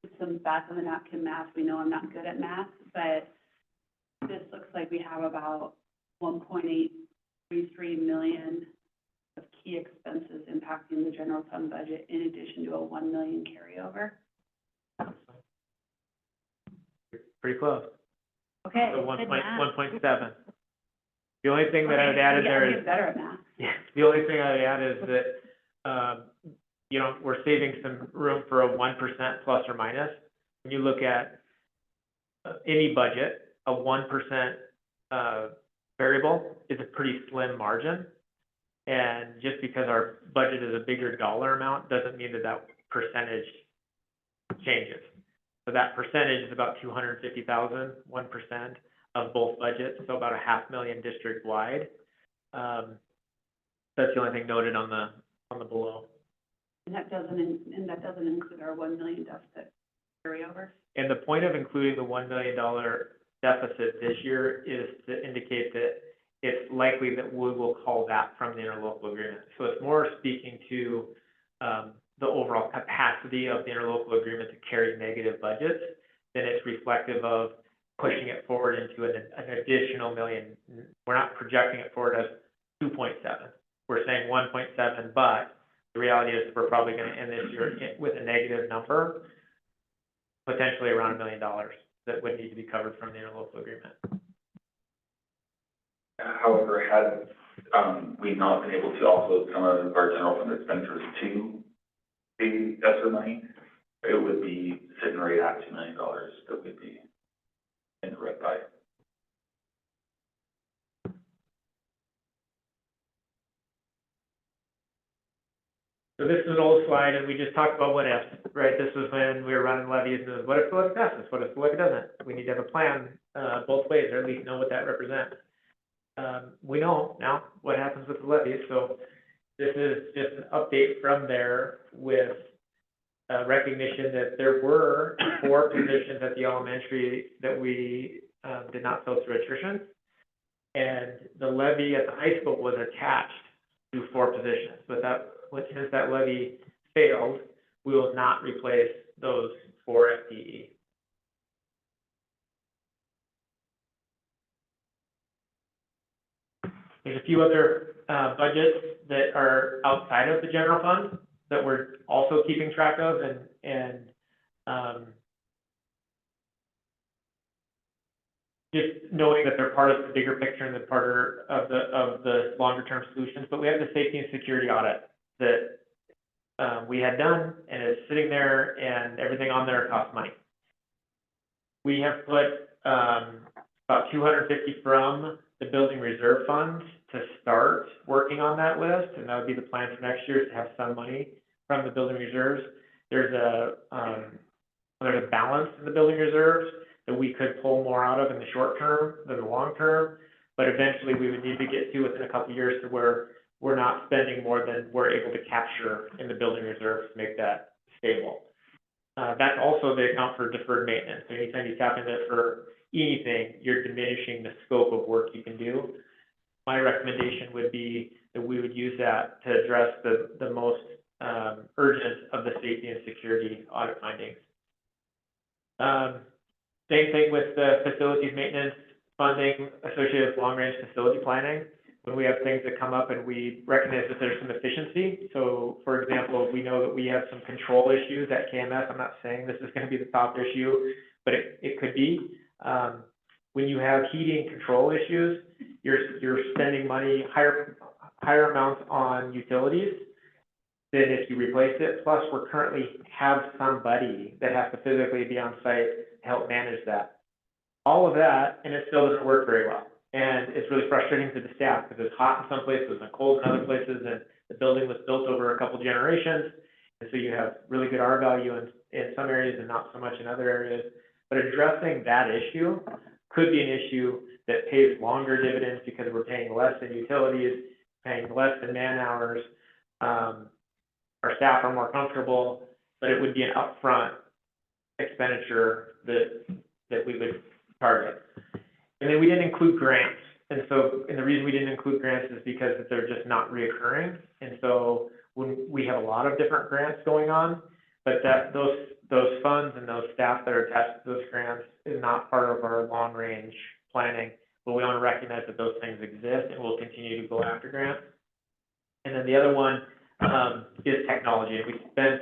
did some back of the napkin math. We know I'm not good at math, but this looks like we have about 1.833 million of key expenses impacting the general fund budget in addition to a 1 million carryover. Pretty close. Okay. So good math. 1.7. The only thing that I would add in there I'll is, get better at math. yeah, the only thing I would add is that, you know, we're saving some room for a 1% plus or minus. When you look at any budget, a 1% variable is a pretty slim margin. And just because our budget is a bigger dollar amount doesn't mean that that percentage changes. So that percentage is about 250,000, 1% of both budgets, so about $500,000 district-wide. That's the only thing noted on the below. And that doesn't include our 1 million deficit carryover? And the point of including the $1 million deficit this year is to indicate that it's likely that we will call that from the interlocal agreement. So it's more speaking to the overall capacity of the interlocal agreement to carry negative budgets, then it's reflective of pushing it forward into an additional million. We're not projecting it forward as 2.7. We're saying 1.7, but the reality is we're probably going to end this year with a negative number, potentially around $1 million that would need to be covered from the interlocal agreement. However, had, we not been able to offload some of our general fund expenditures to the ESSER money, it would be sitting right at $2 million that we'd be in the red by. So this is an old slide, and we just talked about what ifs, right? This was when we were running levies, and it was, what if the levy passes? What if the levy doesn't? We need to have a plan, both ways, or at least know what that represents. We know now what happens with the levies, so this is just an update from there with recognition that there were 4 positions at the elementary that we did not fill through attrition, and the levy at the high school was attached to 4 positions, but since that levy failed, we will not replace those 4 FTE. There's a few other budgets that are outside of the general fund that we're also keeping track of, and just knowing that they're part of the bigger picture and they're part of the longer term solutions. But we have the safety and security audit that we had done, and it's sitting there, and everything on there costs money. We have put about 250 from the building reserve fund to start working on that list, and that would be the plan for next year, is to have some money from the building reserves. There's a balance in the building reserves that we could pull more out of in the short term than the long term, but eventually we would need to get to within a couple of years to where we're not spending more than we're able to capture in the building reserves to make that stable. That's also the account for deferred maintenance. So anytime you tap into it for anything, you're diminishing the scope of work you can do. My recommendation would be that we would use that to address the most urgent of the safety and security audit findings. Same thing with the facilities maintenance funding associated with long-range facility planning. When we have things that come up and we recognize that there's some efficiency. So, for example, we know that we have some control issues at KMS. I'm not saying this is going to be the top issue, but it could be. When you have heating control issues, you're spending money, higher amounts on utilities than if you replace it. Plus, we're currently have somebody that has to physically be on site to help manage that. All of that, and it still doesn't work very well. And it's really frustrating to the staff because it's hot in some places and cold in other places, and the building was built over a couple generations. And so you have really good R value in some areas and not so much in other areas. But addressing that issue could be an issue that pays longer dividends because we're paying less in utilities, paying less in man hours. Our staff are more comfortable, but it would be an upfront expenditure that we would target. And then we didn't include grants. And the reason we didn't include grants is because they're just not reoccurring. And so when we have a lot of different grants going on, but those funds and those staff that are attached to those grants is not part of our long-range planning. But we want to recognize that those things exist, and we'll continue to go after grants. And then the other one is technology. And we spent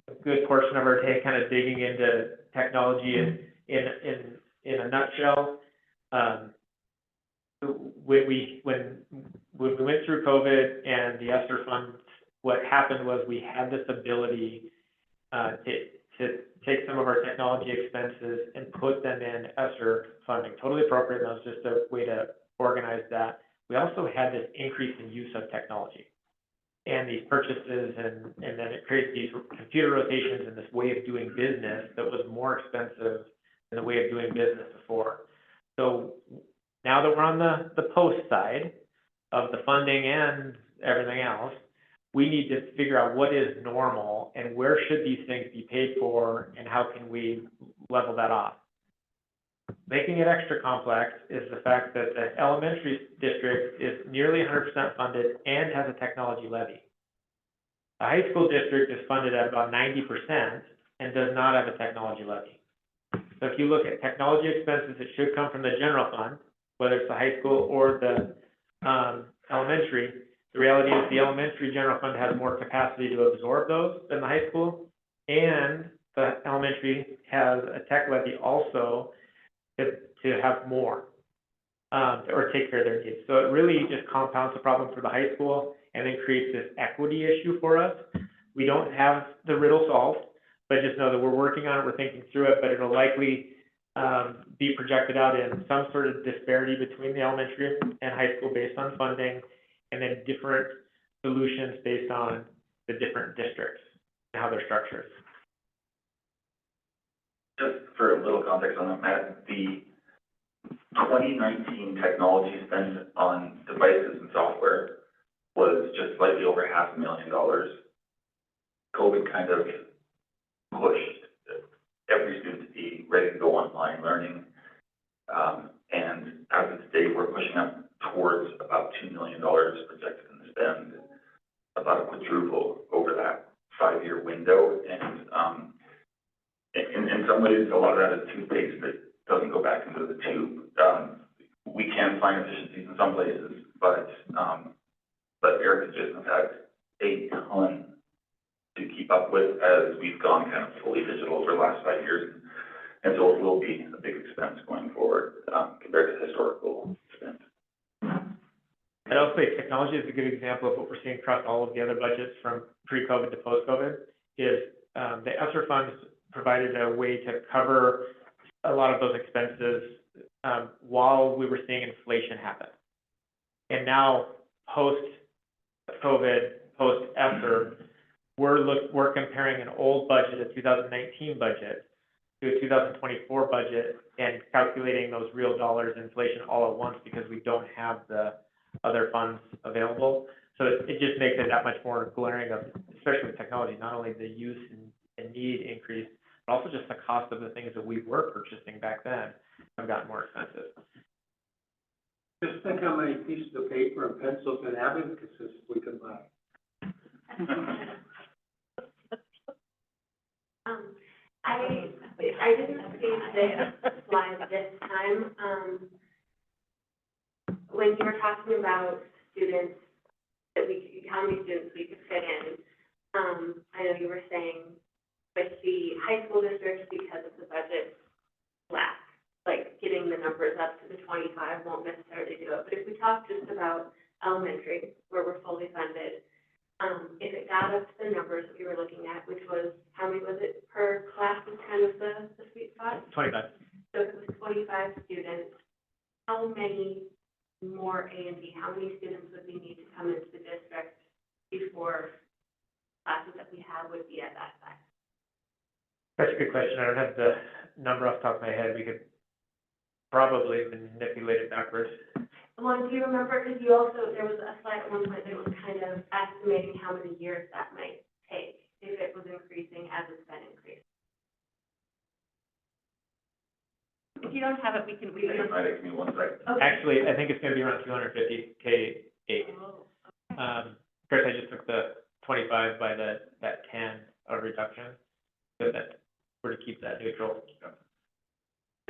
a good portion of our day kind of digging into technology in a nutshell. When we went through COVID and the ESSER fund, what happened was we had this ability to take some of our technology expenses and put them in ESSER funding. Totally appropriate, and that was just a way to organize that. We also had this increase in use of technology and these purchases, and then it creates these computer rotations and this way of doing business that was more expensive than the way of doing business before. So now that we're on the post side of the funding and everything else, we need to figure out what is normal and where should these things be paid for and how can we level that off. Making it extra complex is the fact that the elementary district is nearly 100% funded and has a technology levy. The high school district is funded at about 90% and does not have a technology levy. So if you look at technology expenses, it should come from the general fund, whether it's the high school or the elementary. The reality is the elementary general fund has more capacity to absorb those than the high school, and the elementary has a tech levy also to have more, or take care of their needs. So it really just compounds the problem for the high school and then creates this equity issue for us. We don't have the riddle solved, but just know that we're working on it, we're thinking through it, but it'll likely be projected out in some sort of disparity between the elementary and high school based on funding, and then different solutions based on the different districts and how they're structured. Just for a little context on that, Matt, the 2019 technology spend on devices and software was just slightly over $500,000. COVID kind of pushed every student to be ready to go online learning. And as of today, we're pushing up towards about $2 million projected in spend, about a quadruple over that 5-year window. And in some ways, a lot of that is toothpaste that doesn't go back into the tube. We can find efficiencies in some places, but Eric just has had a ton to keep up with as we've gone kind of fully digital over the last 5 years. And so it will be a big expense going forward compared to historical spend. I'd also say technology is a good example of what we're seeing across all of the other budgets from pre-COVID to post-COVID, is the ESSER funds provided a way to cover a lot of those expenses while we were seeing inflation happen. And now, post-COVID, post-ESSER, we're comparing an old budget, a 2019 budget, to a 2024 budget and calculating those real dollars inflation all at once because we don't have the other funds available. So it just makes it that much more glaring of, especially with technology, not only the use and need increase, but also just the cost of the things that we were purchasing back then have gotten more expensive. Just think how many pieces of paper and pencils and abacuses we could buy. I didn't see this slide this time. When you were talking about students, how many students we could fit in, I know you were saying with the high school districts, because of the budget lack, like getting the numbers up to the 25 won't necessarily do it. But if we talk just about elementary, where we're fully funded, if it got up to the numbers that we were looking at, which was, how many was it per class was kind of the sweet spot? 25. So if it was 25 students, how many more how many students would we need to come into the district before classes that we have would be at that size? That's a good question. I don't have the number off the top of my head. We could probably manipulate it backwards. Well, do you remember, because you also, there was a slide at one point that was kind of estimating how many years that might take if it was increasing as it's been increased. If you don't have it, we can. Give me 1 second. Okay. Actually, I think it's gonna be around 250K eight. Oh, First, I just took the 25 by that 10 of reduction, so that we're to keep that neutral.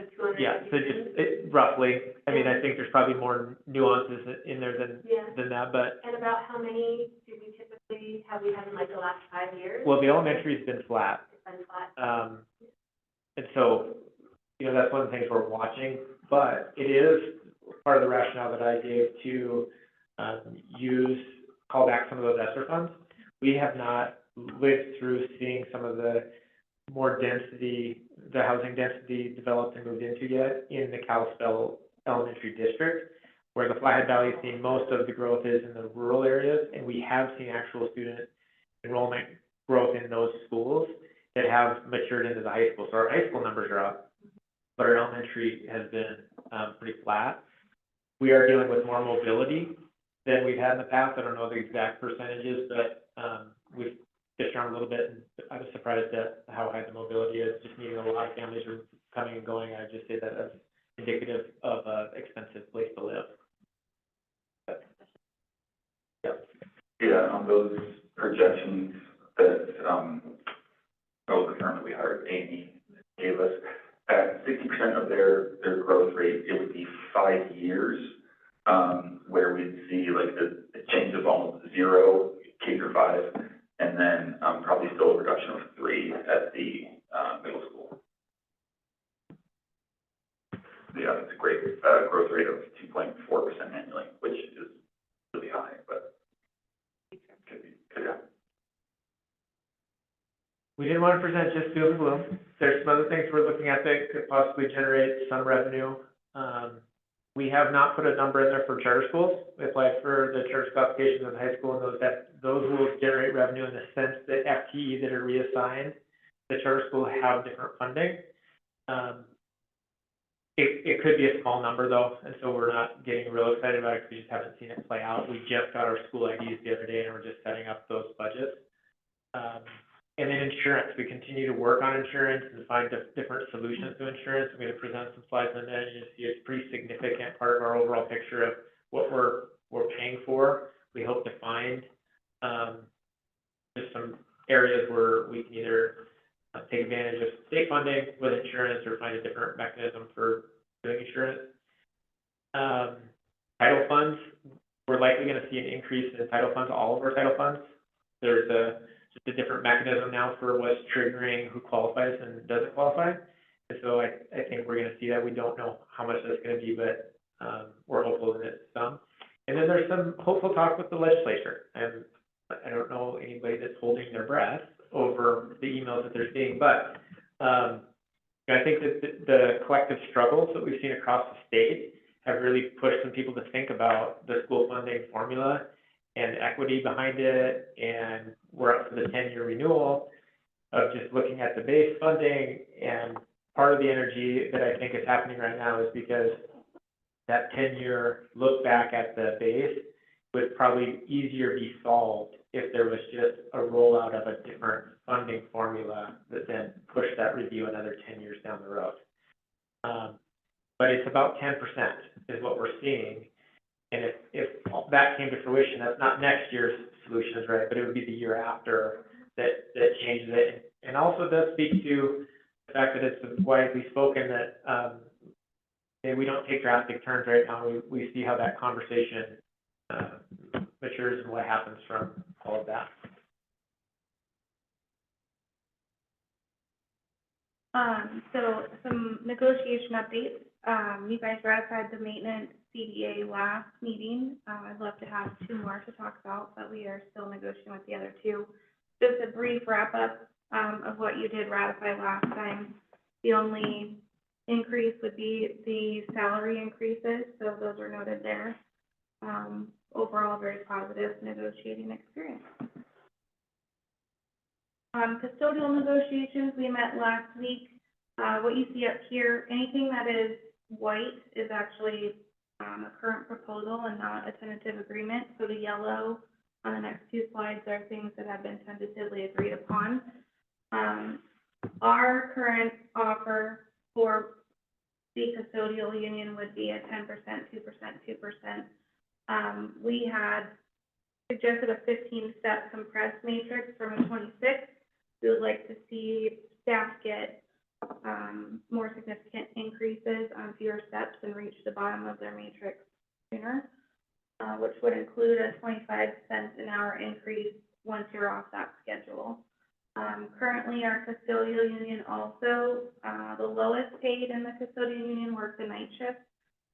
so 250 Yeah, so just roughly, I mean, I think there's probably more nuances in there than that, but, And about how many do we typically, have we had in like the last 5 years? well, the elementary's been flat. It's been flat. And so, you know, that's one of the things we're watching, but it is part of the rationale that I gave to call back some of those ESSER funds. We have not lived through seeing some of the more density, the housing density developed and moved into yet in the Kalispell Elementary District, where the Flathead Valley is seeing most of the growth is in the rural areas, and we have seen actual student enrollment growth in those schools that have matured into the high school. So our high school numbers are up, but our elementary has been pretty flat. We are dealing with more mobility than we've had in the past. I don't know the exact percentages, but we've fished around a little bit, and I was surprised at how high the mobility is. Just meeting a lot of families are coming and going. I just say that as indicative of an expensive place to live. But, yeah. Yeah, on those projections, that, the firm that we hired, Amy, gave us, at 60% of their growth rate, it would be 5 years, where we'd see like the change of almost 0 K through 5, and then, probably still a reduction of 3 at the, middle school. Yeah, it's a great, growth rate of 2.4% annually, which is really high, but could be, yeah. We didn't want to present just doom and gloom. There's some other things we're looking at that could possibly generate some revenue. We have not put a number in there for charter schools. We applied for the charter school applications in high school, and those will generate revenue in the sense that FTE that are reassigned, the charter school have different funding. It could be a small number though, and so we're not getting real excited about it because we just haven't seen it play out. We just got our school IDs the other day, and we're just setting up those budgets. And then insurance, we continue to work on insurance and find different solutions to insurance. I'm going to present some slides on that, and you see it's a pretty significant part of our overall picture of what we're paying for. We hope to find just some areas where we can either take advantage of state funding with insurance or find a different mechanism for doing insurance. Title funds, we're likely going to see an increase in title funds, all of our title funds. There's just a different mechanism now for what's triggering who qualifies and doesn't qualify. And so I think we're going to see that. We don't know how much that's going to be, but we're hopeful that it's some. And then there's some hopeful talk with the legislature. And I don't know anybody that's holding their breath over the emails that they're seeing, but I think that the collective struggles that we've seen across the state have really pushed some people to think about the school funding formula and equity behind it, and we're up for the 10-year renewal of just looking at the base funding. And part of the energy that I think is happening right now is because that 10-year look back at the base would probably easier be solved if there was just a rollout of a different funding formula that then pushed that review another 10 years down the road. But it's about 10% is what we're seeing. And if that came to fruition, that's not next year's solutions, right? But it would be the year after that changes it. And also does speak to the fact that it's widely spoken that we don't take drastic turns right now. We see how that conversation matures and what happens from all of that. So some negotiation updates. You guys ratified the maintenance CDA last meeting. I'd love to have 2 more to talk about, but we are still negotiating with the other 2. Just a brief wrap up of what you did ratify last time. The only increase would be the salary increases, so those are noted there. Overall, very positive negotiating experience. Custodial negotiations, we met last week. What you see up here, anything that is white is actually a current proposal and not a tentative agreement. So the yellow on the next 2 slides are things that have been tentatively agreed upon. Our current offer for the custodial union would be a 10%, 2%, 2%. We had suggested a 15-step compressed matrix from a 26. We would like to see staff get more significant increases on fewer steps and reach the bottom of their matrix sooner, which would include a 25-cent an hour increase once you're off that schedule. Currently, our custodial union also, the lowest paid in the custodial union works a night shift.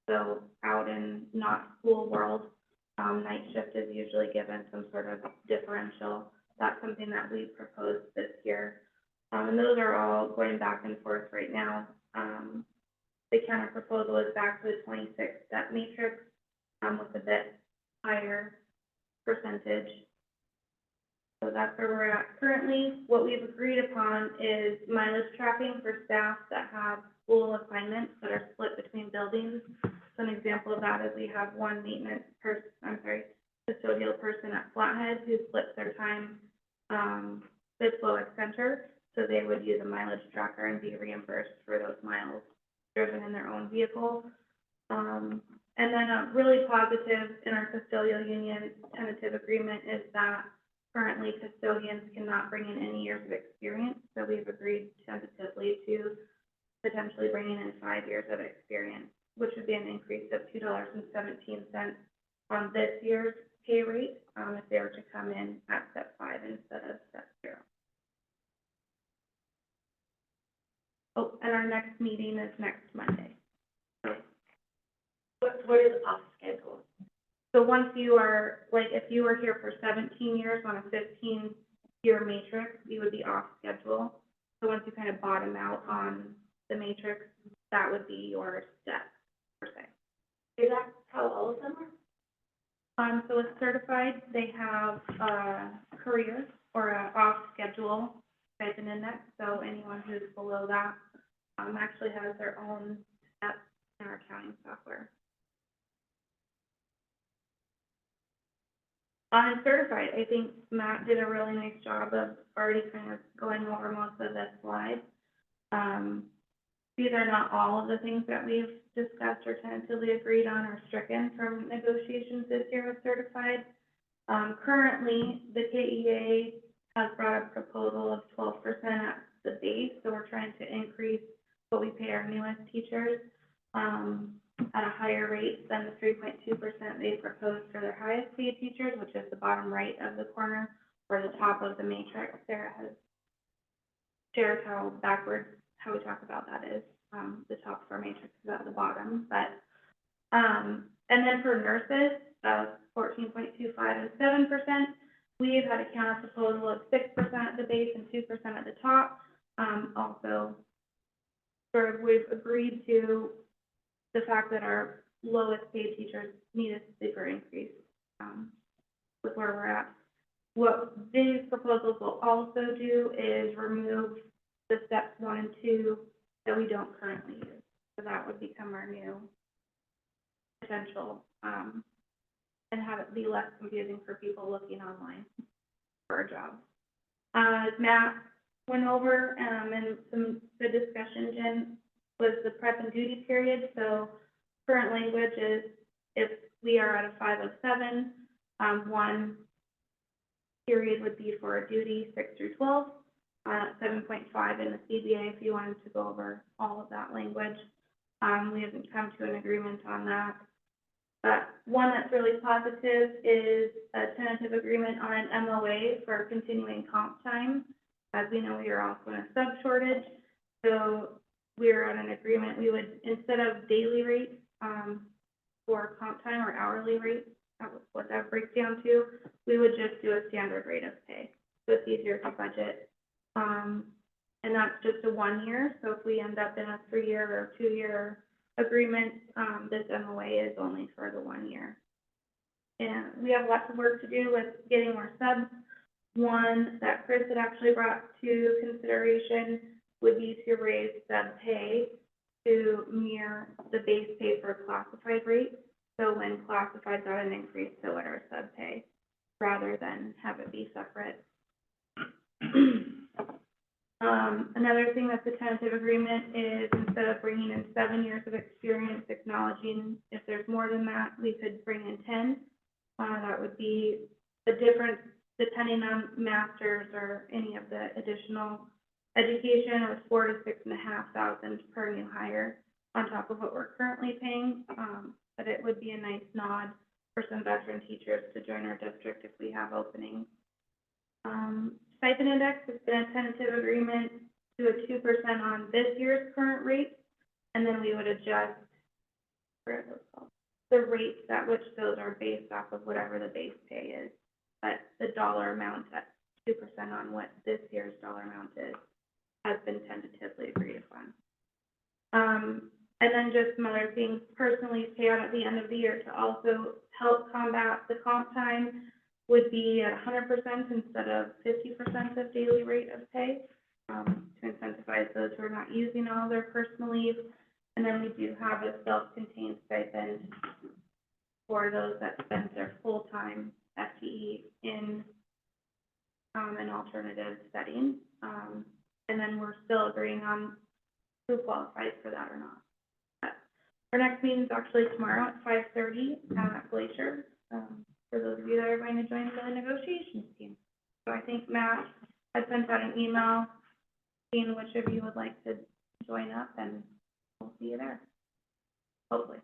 So out in not school world, night shift is usually given some sort of differential. That's something that we proposed this year. And those are all going back and forth right now. The counter proposal is back to the 26-step matrix with a bit higher percentage. So that's where we're at currently. What we've agreed upon is mileage tracking for staff that have school assignments that are split between buildings. So an example of that is we have one custodial person at Flathead who splits their time Bidlow Center. So they would use a mileage tracker and be reimbursed for those miles driven in their own vehicle. And then really positive in our custodial union tentative agreement is that currently custodians cannot bring in any years of experience, so we've agreed tentatively to potentially bringing in 5 years of experience, which would be an increase of $2.17 on this year's pay rate, if they were to come in at step 5 instead of step 0. Oh, and our next meeting is next Monday. What is off schedule? So once you are, like, if you were here for 17 years on a 15-year matrix, you would be off schedule. So once you kind of bottom out on the matrix, that would be your step, per se. Is that how all of them are? So with certified, they have a career or a off-schedule stipend index. So anyone who's below that, actually has their own step in our accounting software. On certified, I think Matt did a really nice job of already kind of going over most of this slide. These are not all of the things that we've discussed or tentatively agreed on or stricken from negotiations this year with certified. Currently, the KEA has brought a proposal of 12% at the base, so we're trying to increase what we pay our newest teachers at a higher rate than the 3.2% they proposed for their highest paid teachers, which is the bottom right of the corner or the top of the matrix. Sarah has shared how backwards how we talk about that is. The top of our matrix is at the bottom, but and then for nurses, 14.25 and 7%. We've had a counter proposal of 6% at the base and 2% at the top. Also, sort of we've agreed to the fact that our lowest paid teachers need a super increase with where we're at. What these proposals will also do is remove the steps 1 and 2 that we don't currently use. So that would become our new potential, and have it be less confusing for people looking online for a job. As Matt went over, and some good discussion, Jen, was the prep and duty period. So current language is if we are at a 5 of 7, one period would be for a duty 6 through 12, 7.5 in the CBA if you wanted to go over all of that language. We haven't come to an agreement on that. But one that's really positive is a tentative agreement on an MOA for continuing comp time. As we know, we are also in a sub shortage. So we're on an agreement, we would, instead of daily rates, for comp time or hourly rates, that was what that breaks down to, we would just do a standard rate of pay. So it's easier to budget. And that's just a 1 year. So if we end up in a 3-year or 2-year agreement, this MOA is only for the 1 year. And we have lots of work to do with getting more subs. One that Chris had actually brought to consideration would be to raise sub pay to mirror the base pay for classified rates. So when classified got an increase, so would our sub pay, rather than have it be separate. Another thing that's a tentative agreement is instead of bringing in 7 years of experience, acknowledging if there's more than that, we could bring in 10. That would be the difference depending on masters or any of the additional education. It was $4,000 to $6,500 per new hire on top of what we're currently paying. But it would be a nice nod for some veteran teachers to join our district if we have openings. Stipend index has been a tentative agreement to a 2% on this year's current rate, and then we would adjust the rates at which those are based off of whatever the base pay is. But the dollar amount at 2% on what this year's dollar amount is has been tentatively agreed upon. And then just some other things, personally pay out at the end of the year to also help combat the comp time would be at 100% instead of 50% of daily rate of pay, to incentivize those who are not using all their personal leave. And then we do have a self-contained stipend for those that spend their full-time FTE in an alternative setting. And then we're still agreeing on who qualifies for that or not. But our next meeting is actually tomorrow at 5:30 at Glacier. For those of you that are going to join the negotiations team. So I think Matt had sent out an email, seeing which of you would like to join up, and we'll see you there, hopefully.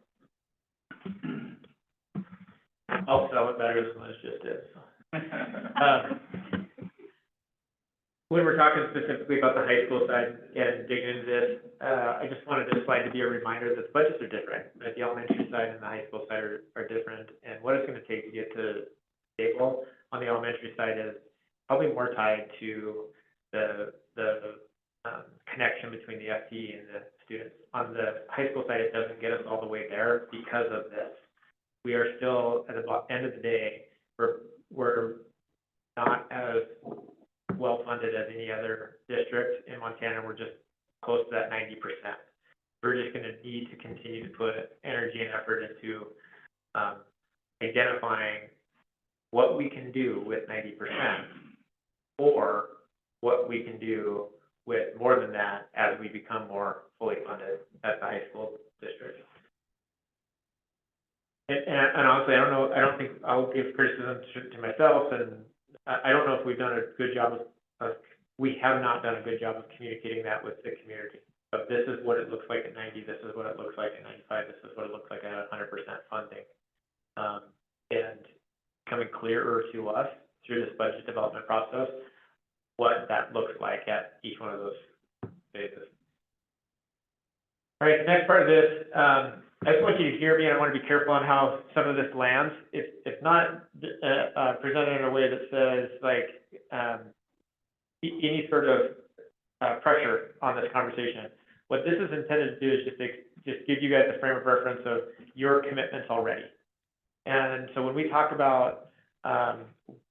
I'll sell it better than Liz just did, so. When we're talking specifically about the high school side and digging into this, I just wanted this slide to be a reminder that the budgets are different, that the elementary side and the high school side are different, and what it's gonna take to get to stable on the elementary side is probably more tied to the connection between the FTE and the students. On the high school side, it doesn't get us all the way there because of this. We are still, at the end of the day, we're not as well-funded as any other district in Montana. We're just close to that 90%. We're just gonna need to continue to put energy and effort into identifying what we can do with 90%, or what we can do with more than that as we become more fully funded at the high school district. And honestly, I don't think I'll give criticism to myself, and I don't know if we've done a good job we have not done a good job of communicating that with the community. But this is what it looks like at 90, this is what it looks like at 95, this is what it looks like at 100% funding. And becoming clearer to us through this budget development process, what that looks like at each one of those phases. All right, the next part of this, I just want you to hear me, and I want to be careful on how some of this lands. It's not presented in a way that says, like, any sort of pressure on this conversation. What this is intended to do is just give you guys a frame of reference of your commitments already. And so when we talk about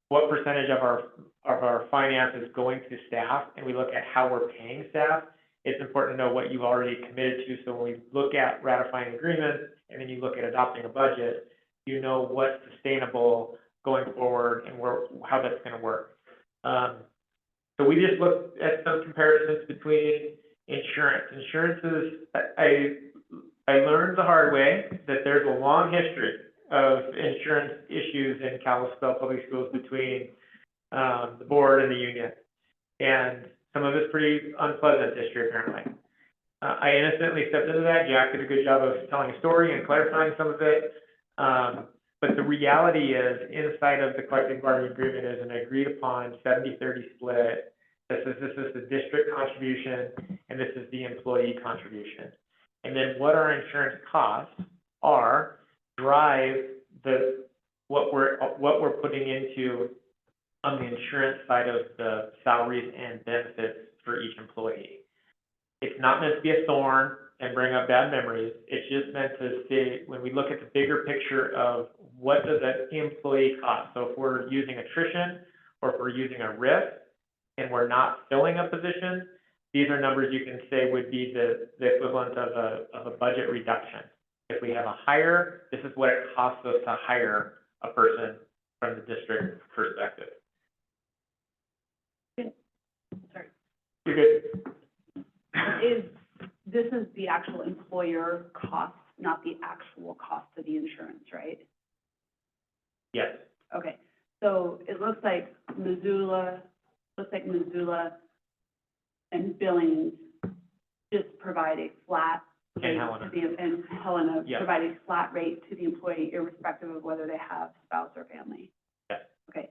what percentage of our finance is going to staff, and we look at how we're paying staff, it's important to know what you've already committed to. So when we look at ratifying agreements, and then you look at adopting a budget, you know what's sustainable going forward and how that's going to work. So we just looked at some comparisons between insurance. Insurance is, I learned the hard way that there's a long history of insurance issues in Kalispell Public Schools between the board and the union. And some of it's pretty unpleasant history, apparently. I innocently stepped into that. Jack did a good job of telling a story and clarifying some of it. But the reality is, inside of the collective bargaining agreement is an agreed upon 70-30 split. This is the district contribution, and this is the employee contribution. And then what our insurance costs are drive what we're putting into on the insurance side of the salaries and benefits for each employee. It's not meant to be a thorn and bring up bad memories. It's just meant to say, when we look at the bigger picture of what does that employee cost. So if we're using attrition, or if we're using a risk, and we're not filling a position, these are numbers you can say would be the equivalent of a budget reduction. If we have a hire, this is what it costs us to hire a person from the district perspective. Sorry. You're good. This is the actual employer cost, not the actual cost of the insurance, right? Yes. Okay, so it looks like Missoula and Billings just provide a flat rate Helena. and Helena Yeah. provide a flat rate to the employee irrespective of whether they have spouse or family. Yeah. Okay,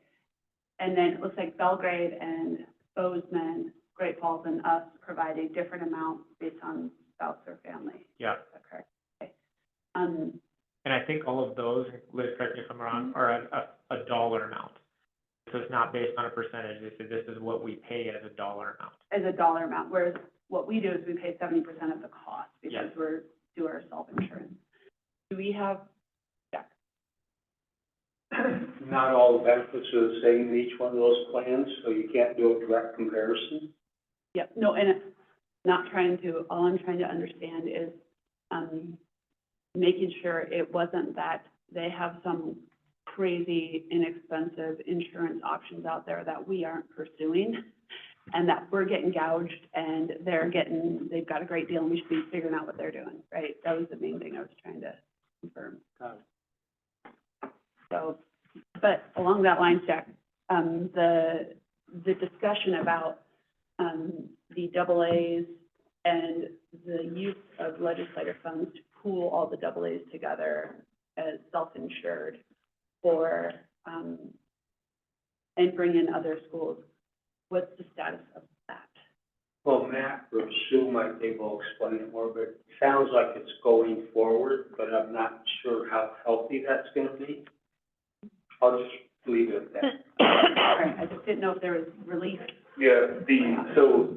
and then it looks like Belgrade and Bozeman, Great Falls, and us provide a different amount based on spouse or family. Yeah. Is that correct? Okay. And I think all of those, Liz, correct me if I'm wrong, are a dollar amount. So it's not based on a percentage. They said this is what we pay as a dollar amount. As a dollar amount, whereas what we do is we pay 70% of the cost because Yes. we're do our self-insurance. Do we have, Not all the benefits are the same in each one of those plans, so you can't do a direct comparison. yeah, no, and it's not trying to, all I'm trying to understand is, making sure it wasn't that they have some crazy inexpensive insurance options out there that we aren't pursuing, and that we're getting gouged and they've got a great deal and we should be figuring out what they're doing, right? That was the main thing I was trying to confirm. Got it. So, but along that line, Jack, the the discussion about, the AAs and the use of legislative funds to pool all the AAs together as self-insured for, and bring in other schools, what's the status of that? Well, Matt or Sue might be able to explain it more, but it sounds like it's going forward, but I'm not sure how healthy that's gonna be. I'll just leave it at that. Right, I just didn't know if there was relief. Yeah, so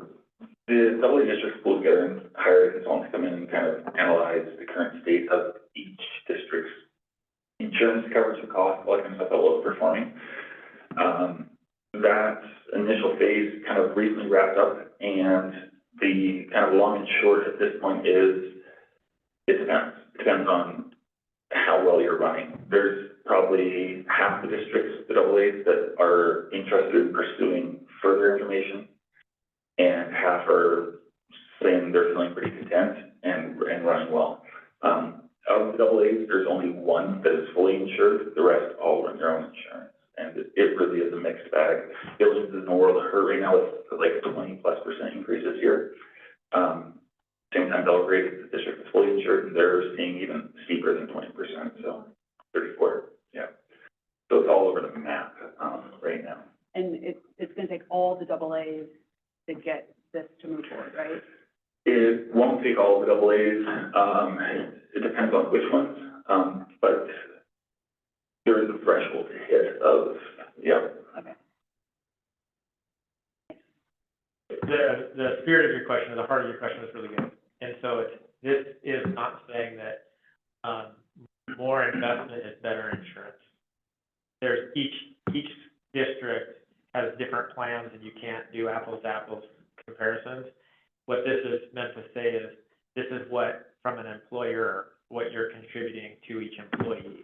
the AA districts pull together and hire consultants to come in and kind of analyze the current state of each district's insurance coverage and cost, all that kind of stuff that was performing. That initial phase kind of recently wrapped up, and the kind of long and short at this point is, it depends. It depends on how well you're running. There's probably half the districts, the AAs, that are interested in pursuing further information, and half are saying they're feeling pretty content and running well. Of the AAs, there's only one that is fully insured. The rest all run their own insurance. And it really is a mixed bag. Buildings in the world of hurt right now with like 20+% increase this year. Same time, Belgrade, the district is fully insured, and they're seeing even steeper than 20%, so 34, yeah. So it's all over the map, right now. And it's gonna take all the AAs to get this to move forward, right? It won't take all the AAs, it depends on which ones, but there is a threshold to hit of, yeah. Okay. The spirit of your question, or the heart of your question is really good. And so this is not saying that, more investment is better insurance. There's each district has different plans, and you can't do apples to apples comparisons. What this is meant to say is, this is what, from an employer, what you're contributing to each employee.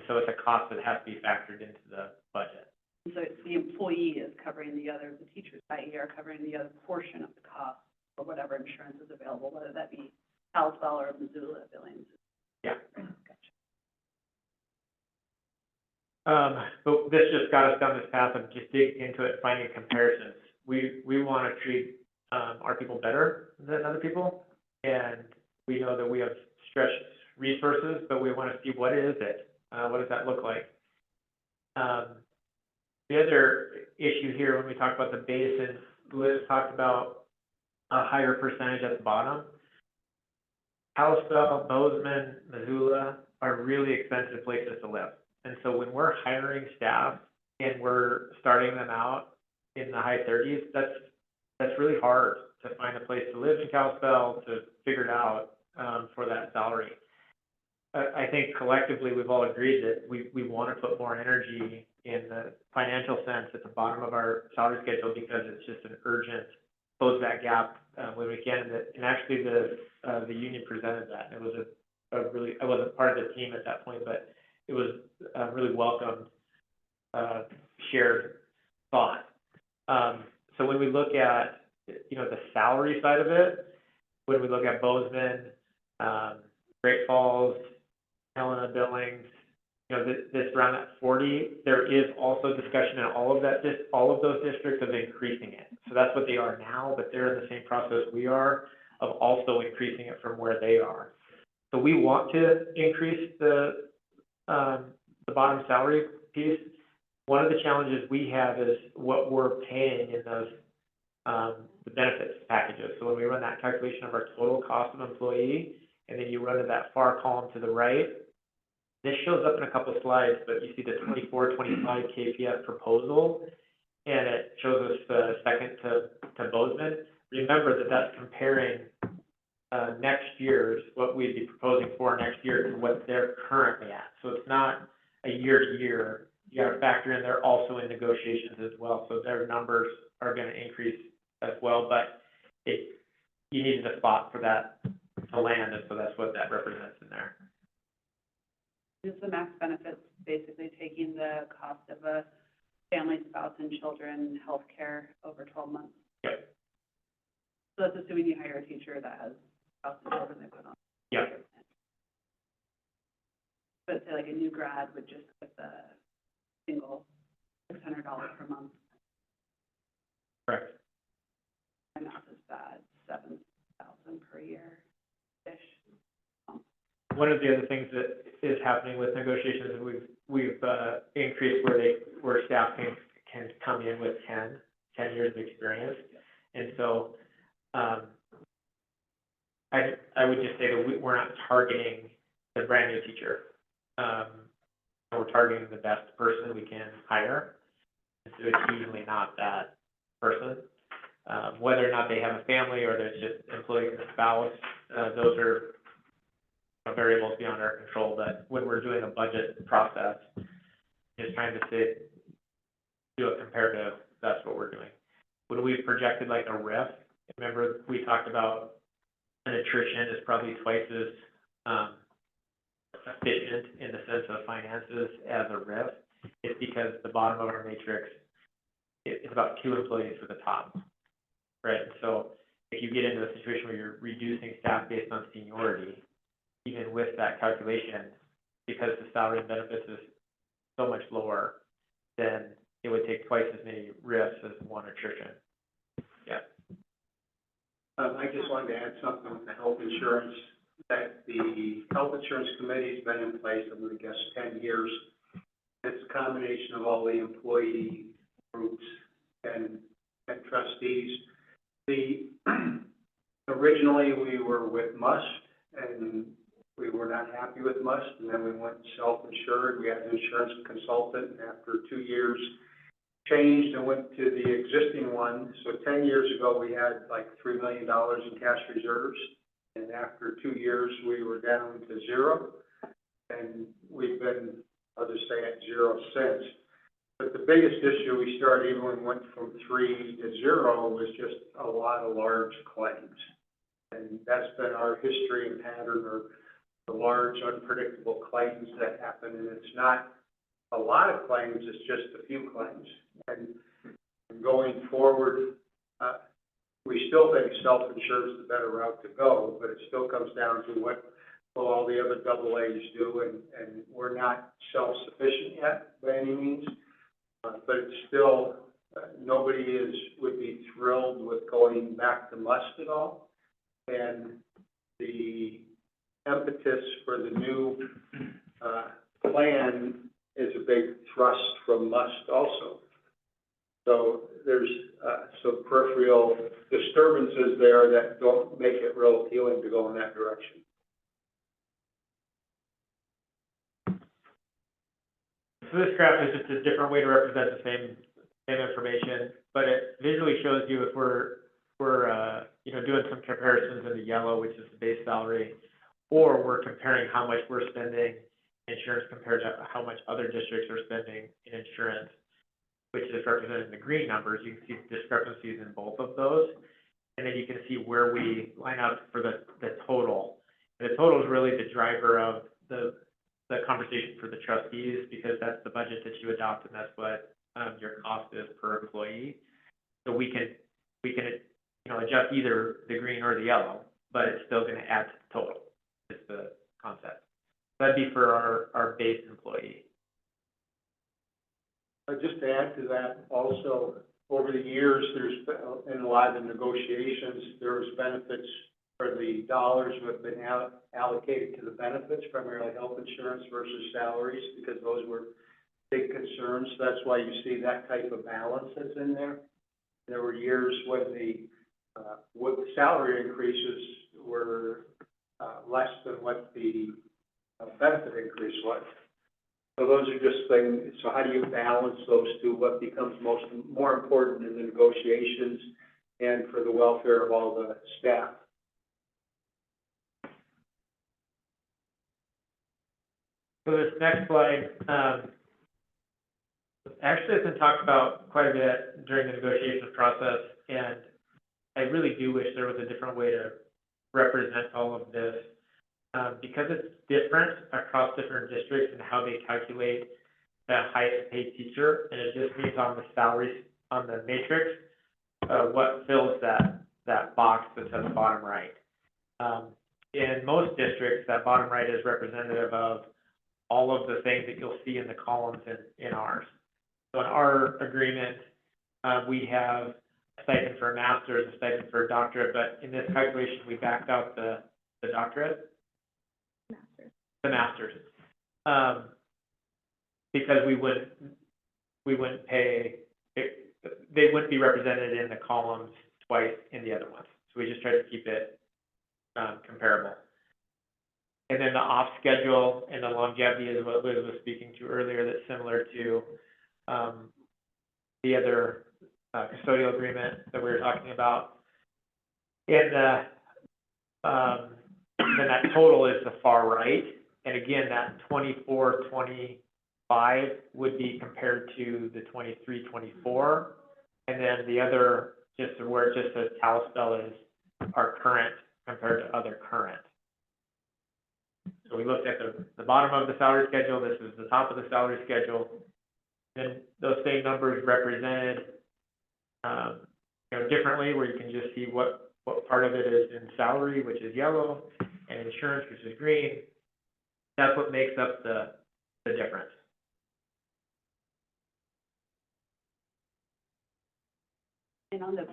So it's a cost that has to be factored into the budget. So it's the employee is covering the teachers, i.e. are covering the other portion of the cost for whatever insurance is available, whether that be Kalispell or Missoula Billings. Yeah. Gotcha. But this just got us down this path of just digging into it, finding comparisons. We want to treat our people better than other people, and we know that we have stretched resources, but we want to see what is it. What does that look like? The other issue here, when we talk about the base, and Liz talked about a higher percentage at the bottom. Kalispell, Bozeman, Missoula are really expensive places to live. And so when we're hiring staff and we're starting them out in the high 30s, that's really hard to find a place to live in Kalispell, to figure it out for that salary. I think collectively we've all agreed that we want to put more energy in the financial sense at the bottom of our salary schedule, because it's just an urgent close that gap when we can. And actually the union presented that. It was a really, I wasn't part of the team at that point, but it was a really welcomed shared thought. So when we look at, the salary side of it, when we look at Bozeman, Great Falls, Helena, Billings, this around that 40, there is also discussion in all of those districts of increasing it. So that's what they are now, but they're in the same process we are of also increasing it from where they are. So we want to increase the bottom salary piece. One of the challenges we have is what we're paying in those the benefits packages. So when we run that calculation of our total cost of employee, and then you run to that far column to the right, this shows up in a couple of slides, but you see the 24, 25 KPS proposal, and it shows us second to Bozeman. Remember that that's comparing next year's, what we'd be proposing for next year, to what they're currently at. So it's not a year to year. You got to factor in they're also in negotiations as well, so their numbers are going to increase as well. But you needed a spot for that to land, and so that's what that represents in there. Is the max benefits basically taking the cost of a family, spouse, and children health care over 12 months? Yep. So that's assuming you hire a teacher that has spouse and children they put on. Yep. But say like a new grad would just get the single $600 per month. 7,000 per year-ish. One of the other things that is happening with negotiations is we've increased where staff can come in with 10 years of experience. And so, I would just say that we're not targeting the brand new teacher. We're targeting the best person we can hire. And so it's usually not that person. Whether or not they have a family or there's just employee and a spouse, those are variables beyond our control. But when we're doing a budget process, just trying to do a comparative, that's what we're doing. When we've projected like a RIF, remember we talked about an attrition is probably twice as efficient in the sense of finances as a RIF. It's because the bottom of our matrix is about 2 employees for the top, right? So if you get into a situation where you're reducing staff based on seniority, even with that calculation, because the salary and benefits is so much lower, then it would take twice as many RIFs as one attrition. Yeah. I just wanted to add something with the health insurance, that the health insurance committee's been in place, I'm gonna guess 10 years. It's a combination of all the employee groups and trustees. Originally, we were with MUST, and we were not happy with MUST, and then we went self-insured. We had an insurance consultant, and after 2 years, changed and went to the existing one. So 10 years ago, we had like $3 million in cash reserves, and after 2 years, we were down to 0, and we've been, I'll just say, at 0 since. But the biggest issue we started even when we went from 3 to 0 was just a lot of large claims. And that's been our history and pattern, or the large unpredictable claims that happen. And it's not a lot of claims, it's just a few claims. And going forward, we still think self-insured is the better route to go, but it still comes down to what will all the other AA's do, and we're not self-sufficient yet by any means. But it's still, nobody would be thrilled with going back to MUST at all. And the impetus for the new plan is a big thrust from MUST also. So there's some peripheral disturbances there that don't make it real appealing to go in that direction. So this graph is just a different way to represent the same information, but it visually shows you if we're doing some comparisons in the yellow, which is the base salary, or we're comparing how much we're spending insurance compared to how much other districts are spending in insurance, which is represented in the green numbers. You can see discrepancies in both of those, and then you can see where we line up for the total. And the total is really the driver of the conversation for the trustees, because that's the budget that you adopt, and that's what your cost is per employee. So we can adjust either the green or the yellow, but it's still going to add to the total. Is the concept. That'd be for our base employee. Just to add to that, also over the years, there's been, in a lot of the negotiations, there was benefits for the dollars that have been allocated to the benefits, primarily health insurance versus salaries, because those were big concerns. So that's why you see that type of balance that's in there. There were years when the salary increases were less than what the benefit increase was. So those are just things. So how do you balance those two? What becomes more important in the negotiations and for the welfare of all the staff? So this next slide actually has been talked about quite a bit during the negotiation process, and I really do wish there was a different way to represent all of this, because it's different across different districts and how they calculate the highest paid teacher, and it just means on the salaries on the matrix, what fills that box that says bottom right. In most districts, that bottom right is representative of all of the things that you'll see in the columns in ours. So in our agreement, we have stipend for a master's, a stipend for a doctorate, but in this calculation, we backed out the doctorate, the master's. Because we wouldn't pay, they wouldn't be represented in the columns twice in the other ones. So we just tried to keep it, comparable. And then the off schedule and the longevity is what Liz was speaking to earlier, that's similar to, the other, custodial agreement that we were talking about. And, then that total is the far right, and again, that 24-25 would be compared to the 23-24, and then the other, just where it just says Kalispell is our current compared to other current. So we looked at the bottom of the salary schedule, this is the top of the salary schedule, and those same numbers represented, differently, where you can just see what part of it is in salary, which is yellow, and insurance, which is green. That's what makes up the difference. And on the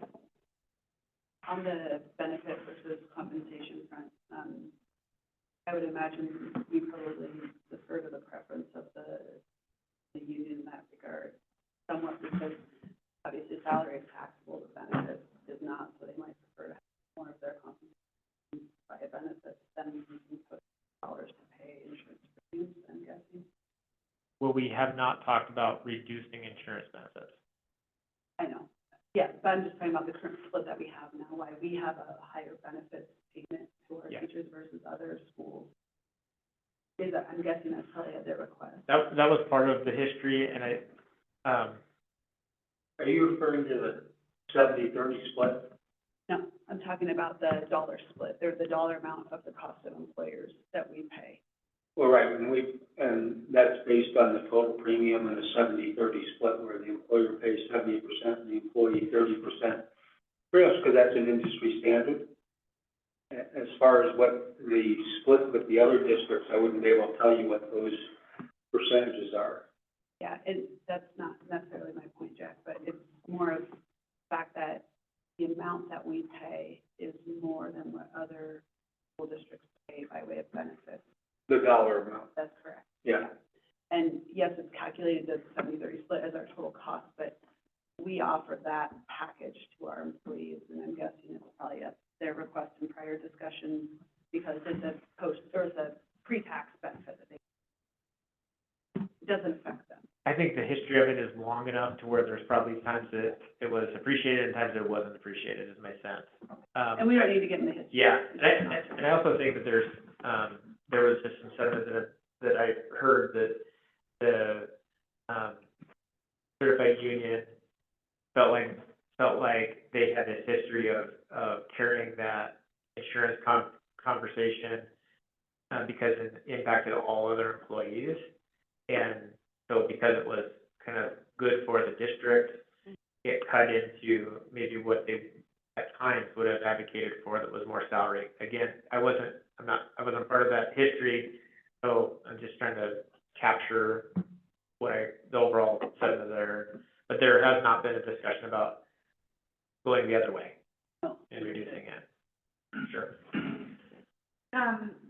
benefit versus compensation front, I would imagine we probably defer to the preference of the union in that regard, somewhat because obviously salary is taxable, the benefit is not, so they might prefer to have more of their compensation by a benefit than put dollars to pay insurance premiums, I'm guessing. Well, we have not talked about reducing insurance benefits. I know, yeah, but I'm just talking about the current split that we have now, why we have a higher benefits payment to our Yeah. teachers versus other schools. Is that, I'm guessing that's probably at their request. That was part of the history, and Are you referring to the 70-30 split? No, I'm talking about the dollar split. There's the dollar amount of the cost of employers that we pay. Well, right, and that's based on the total premium and a 70-30 split where the employer pays 70% and the employee 30%. Pretty much because that's an industry standard. As far as what the split with the other districts, I wouldn't be able to tell you what those percentages are. Yeah, and that's not necessarily my point, Jack, but it's more of the fact that the amount that we pay is more than what other school districts pay by way of benefits. The dollar amount. That's correct. Yeah. And yes, it's calculated as 70-30 split as our total cost, but we offer that package to our employees, and I'm guessing it's probably at their request in prior discussions because it's a pre-tax benefit that it doesn't affect them. I think the history of it is long enough to where there's probably times that it was appreciated and times it wasn't appreciated, is my sense. And we don't need to get into history. Yeah, and I also think that there was just some sentiment that I heard that the certified union felt like they had this history of carrying that insurance conversation because it impacted all other employees. And so because it was kind of good for the district, it cut into maybe what they at times would have advocated for that was more salary. Again, I wasn't part of that history, so I'm just trying to capture the overall sentiment there. But there has not been a discussion about going the other way and reducing it. Sure.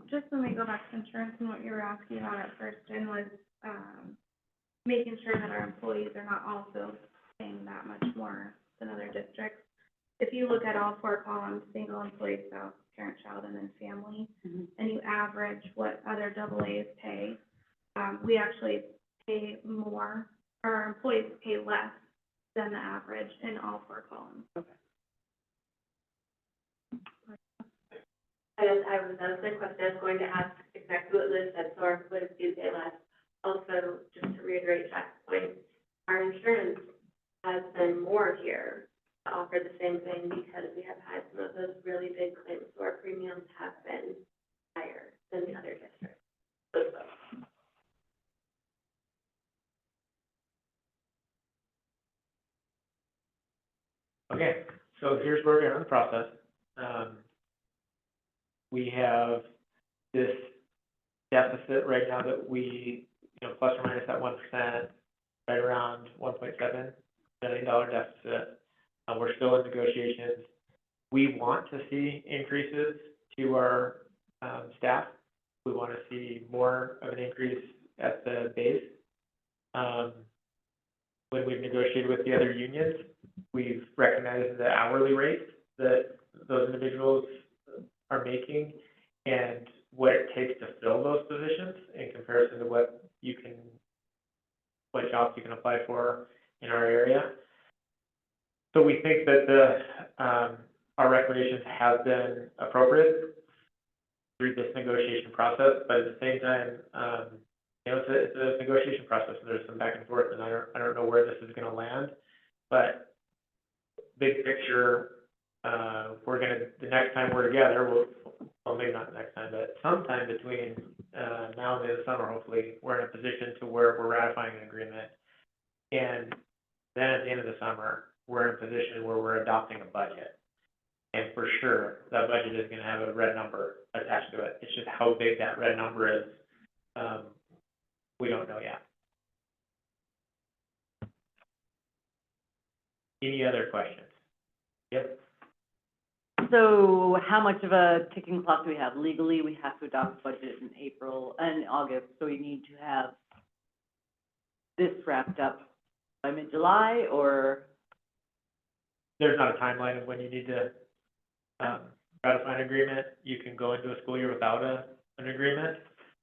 Just when we go back to insurance and what you were asking about at first, Jen, was, making sure that our employees are not also paying that much more than other districts. If you look at all four columns, single employee, spouse, parent, child, and then family, and you average what other AAs pay, we actually pay more, our employees pay less than the average in all four columns. That was the question I was going to ask, exactly what Liz said, so our employees do pay less. Also, just to reiterate Jack's point, our insurance has been more here to offer the same thing because we have had some of those really big claims, so our premiums have been higher than the other districts. Okay, so here's where we are in the process. We have this deficit right now that we, plus or minus that 1%, right around $1.7 billion deficit. We're still in negotiations. We want to see increases to our, staff. We want to see more of an increase at the base. When we've negotiated with the other unions, we've recognized the hourly rates that those individuals are making and what it takes to fill those positions in comparison to what jobs you can apply for in our area. So we think that our recommendations have been appropriate through this negotiation process, but at the same time, it's a negotiation process, and there's some back and forth, and I don't know where this is gonna land, but big picture, the next time we're together, well, maybe not the next time, but sometime between, now and the end of the summer, hopefully, we're in a position to where we're ratifying an agreement. And then at the end of the summer, we're in a position where we're adopting a budget. And for sure, that budget is gonna have a red number attached to it. It's just how big that red number is, we don't know yet. Any other questions? Yep. So how much of a ticking clock do we have? Legally, we have to adopt a budget in April and August, so we need to have this wrapped up by mid-July, or? There's not a timeline of when you need to, ratify an agreement. You can go into a school year without an agreement.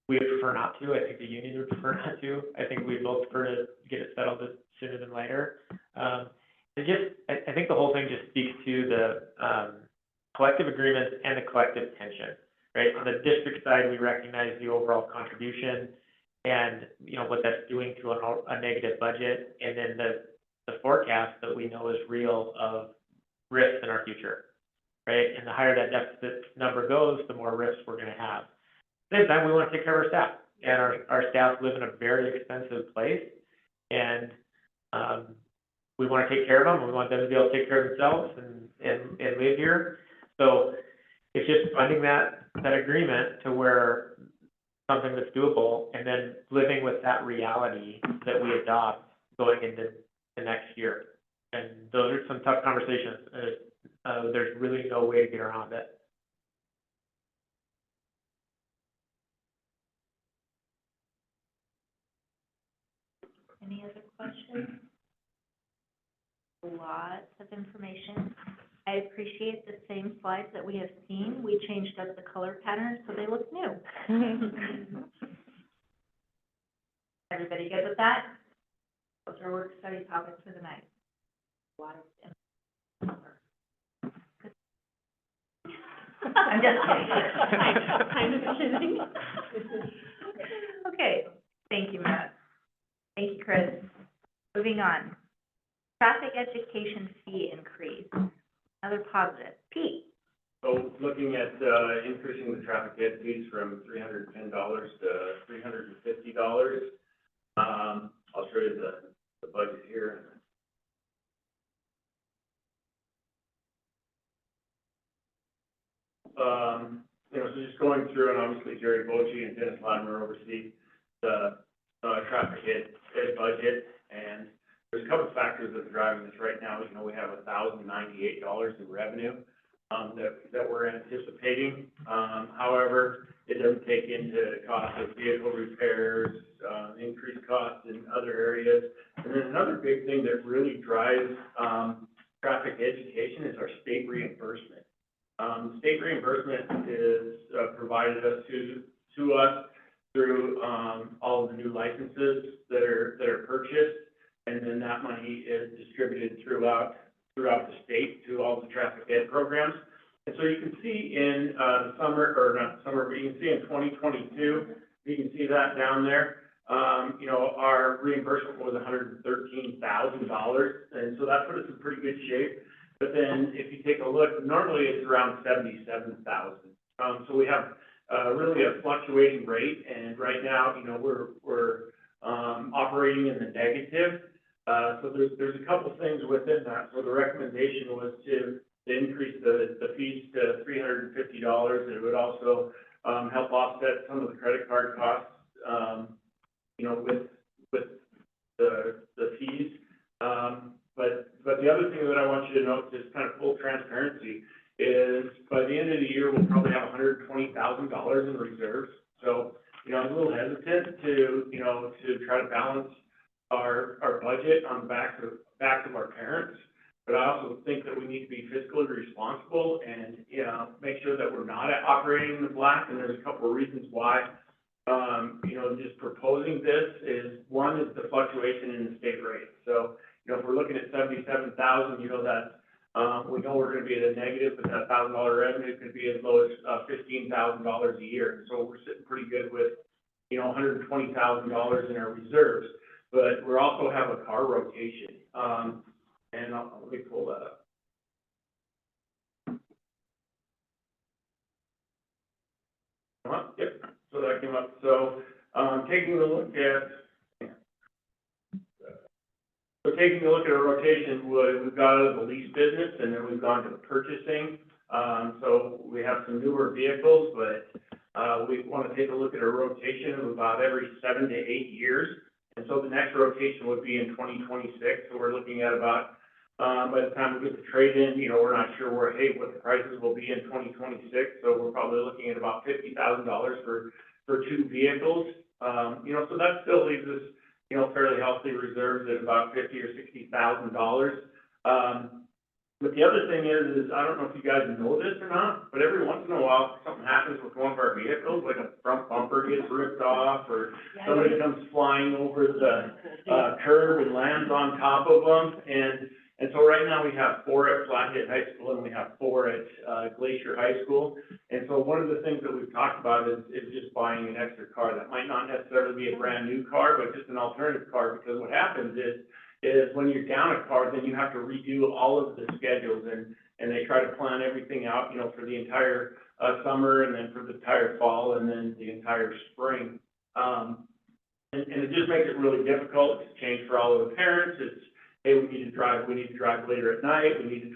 We would prefer not to. I think the union would prefer not to. I think we both prefer to get it settled sooner than later. I think the whole thing just speaks to the, collective agreements and the collective tension, right? On the district side, we recognize the overall contribution and, what that's doing to a negative budget, and then the forecast that we know is real of risks in our future, right? And the higher that deficit number goes, the more risks we're gonna have. At the same time, we wanna take care of our staff, and our staff live in a very expensive place, and, we wanna take care of them, we want them to be able to take care of themselves and live here. So it's just funding that agreement to where something that's doable, and then living with that reality that we adopt going into the next year. And those are some tough conversations, and there's really no way to get around it. Any other questions? Lots of information. I appreciate the same slides that we have seen. We changed up the color patterns so they look new. Everybody good with that? Those are work study topics for the night. A lot of I'm just kidding. Kind of kidding. Okay, thank you, Matt. Thank you, Chris. Moving on. Traffic education fee increase. Another positive. Pete? So looking at, increasing the traffic ed fees from $310 to $350. I'll show you the budget here. So just going through, and obviously Jerry Bochi and Dennis Latimer oversee the, traffic ed budget, and there's a couple of factors that are driving this right now. We have $1,098 in revenue, that we're anticipating. However, it doesn't take into cost of vehicle repairs, increased costs in other areas. And then another big thing that really drives, traffic education is our state reimbursement. State reimbursement is, provided to us through, all of the new licenses that are purchased. And then that money is distributed throughout the state to all the traffic ed programs. And so you can see in, but you can see in 2022, you can see that down there. Our reimbursement was $113,000, and so that put us in pretty good shape. But then if you take a look, normally it's around $77,000. So we have, really a fluctuating rate, and right now, we're operating in the negative. So there's a couple things within that. So the recommendation was to increase the fees to $350. It would also help offset some of the credit card costs, with the fees. But the other thing that I want you to note transparency, is by the end of the year, we'll probably have $120,000 in reserves. So, you know, I'm a little hesitant to, you know, to try to balance our budget on the backs of our parents. But I also think that we need to be fiscally responsible and, you know, make sure that we're not operating in the black. And there's a couple of reasons why. You know, just proposing this is, one is the fluctuation in the state rate. So, you know, if we're looking at 77,000, you know, that, we know we're gonna be at a negative, but that $1,000 revenue could be as low as, $15,000 a year. So we're sitting pretty good with, you know, $120,000 in our reserves. But we also have a car rotation, and let me pull that up. Yep, so that came up. So, taking a look at our rotation, we've got out of the lease business, and then we've gone to the purchasing. So we have some newer vehicles, but, we want to take a look at a rotation of about every 7 to 8 years. And so the next rotation would be in 2026. So we're looking at about, by the time we get the trade-in, you know, we're not sure what the prices will be in 2026. So we're probably looking at about $50,000 for 2 vehicles. You know, so that still leaves us, you know, fairly healthy reserves at about $50,000 or $60,000. But the other thing is I don't know if you guys know this or not, but every once in a while, something happens with one of our vehicles, like a front bumper gets ripped off, or somebody comes flying over the, curb and lands on top of them. And so right now we have 4 at Flathead High School, and we have 4 at Glacier High School. And so one of the things that we've talked about is just buying an extra car. That might not necessarily be a brand new car, but just an alternative car, because what happens is when you're down a car, then you have to redo all of the schedules, and they try to plan everything out, you know, for the entire summer, and then for the entire fall, and then the entire spring. And it just makes it really difficult. It's a change for all of the parents. It's, hey, we need to drive later at night, we need to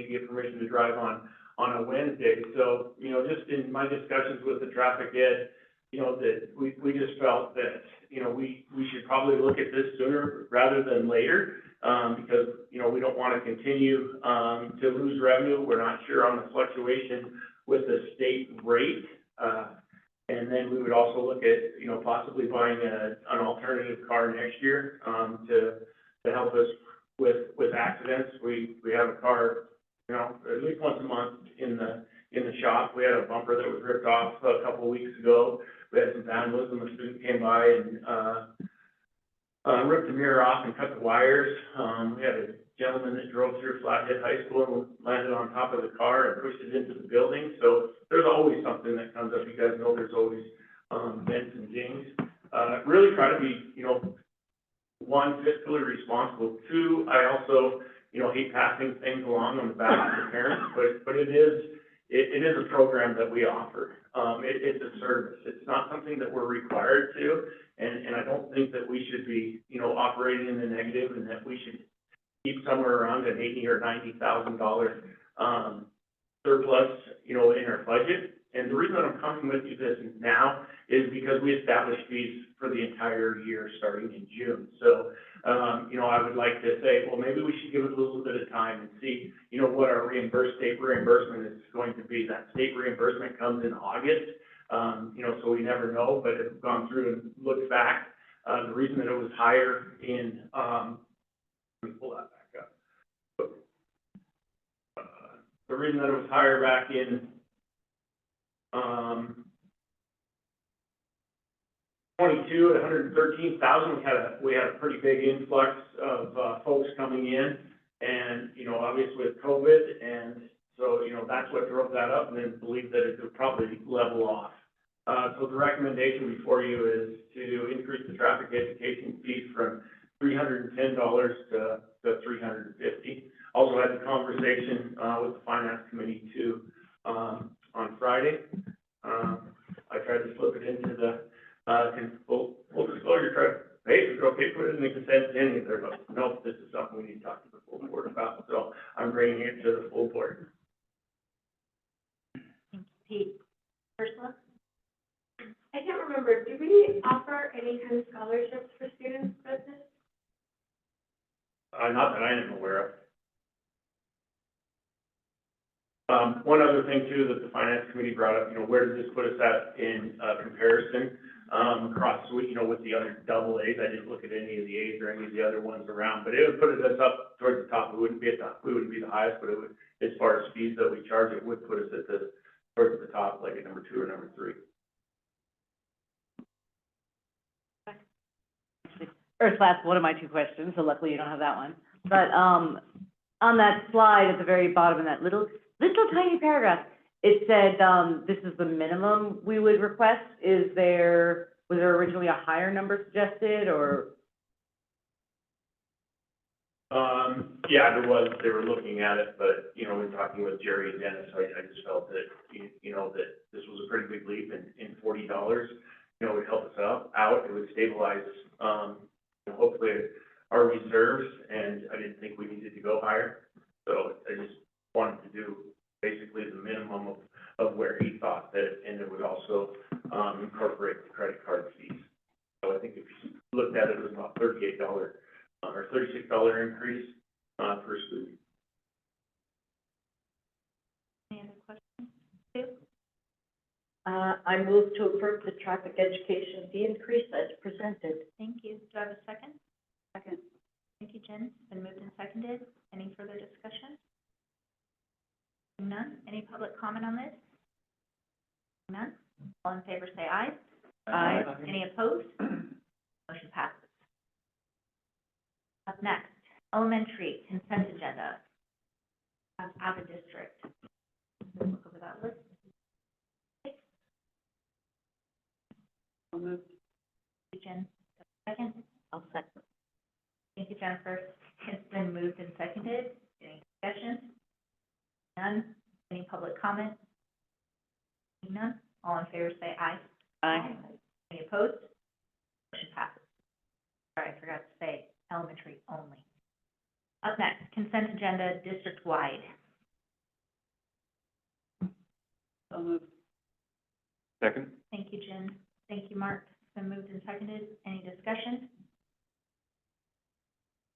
get permission to drive on a Wednesday. So, you know, just in my discussions with the traffic ed, you know, that we just felt that, you know, we should probably look at this sooner rather than later, because, you know, we don't want to continue to lose revenue. We're not sure on the fluctuation with the state rate. And then we would also look at, you know, possibly buying an alternative car next year to help us with accidents. We have a car, you know, at least once a month in the shop. We had a bumper that was ripped off a couple of weeks ago. We had some vandalism. A student came by and ripped the mirror off and cut the wires. We had a gentleman that drove through Flathead High School and landed on top of the car and pushed it into the building. So there's always something that comes up. You guys know there's always vents and dings. Really try to be, you know, 1, fiscally responsible. 2, I also, you know, hate passing things along on the back of the parents, but it is a program that we offer. It's a service. It's not something that we're required to, and I don't think that we should be, you know, operating in the negative, and that we should keep somewhere around an $80,000 or $90,000 surplus, you know, in our budget. And the reason that I'm coming with you this now is because we established fees for the entire year starting in June. So, you know, I would like to say, well, maybe we should give it a little bit of time and see, you know, what our state reimbursement is going to be. That state reimbursement comes in August, you know, so we never know, but if we've gone through and looked back, the reason that it was higher in, let me pull that back up. The reason that it was higher back in, 22 at 113,000, we had a pretty big influx of folks coming in, and, you know, obviously with COVID, and so, you know, that's what drove that up, and then believe that it would probably level off. So the recommendation before you is to increase the traffic education fees from $310 to $350. Also had the conversation with the finance committee too on Friday. I tried to slip it into the full disclosure, hey, is it okay to put it in the consent agenda? They're like, nope, this is something we need to talk to the full board about, so I'm bringing it to the full board. Thank you, Pete. Ursula? I can't remember, do we offer any kind of scholarships for students with this? Not that I am aware of. committee brought up, where does this put us at in, comparison, across, with the other double A's. I didn't look at any of the A's or any of the other ones around, but it would put us up towards the top. We wouldn't be the highest, but it would, as far as fees that we charge, it would put us at towards the top, like at number 2 or number 3. Earth last one of my 2 questions, so luckily you don't have that one. But, on that slide at the very bottom of that little tiny paragraph, it said, this is the minimum we would request. Was there originally a higher number suggested, or? Yeah, there was, they were looking at it, but, when talking with Jerry and Dennis, I just felt that, that this was a pretty big leap in $40, would help us out. It would stabilize, hopefully our reserves, and I didn't think we needed to go higher. So I just wanted to do basically the minimum of where he thought that, and it would also, incorporate the credit card fees. So I think if you looked at it, it was about $38 or $36 increase, per student. Any other questions? Sue? I move to approve the traffic education fee increase as presented. Thank you. Do I have a second? Second. Thank you, Jen. It's been moved and seconded. Any further discussion? None? Any public comment on this? None? All in favor say aye. Aye. Any opposed? Motion passes. Up next, elementary consent agenda. Out of district. Look over that list. I'll move. Thank you, Jen. Second? I'll second. Thank you, Jennifer. It's been moved and seconded. Any discussion? None? Any public comment? None? All in favor say aye. Aye. Any opposed? Motion passes. Sorry, I forgot to say elementary only. Up next, consent agenda district-wide. I'll move. Second? Thank you, Jen. Thank you, Mark. It's been moved and seconded. Any discussion?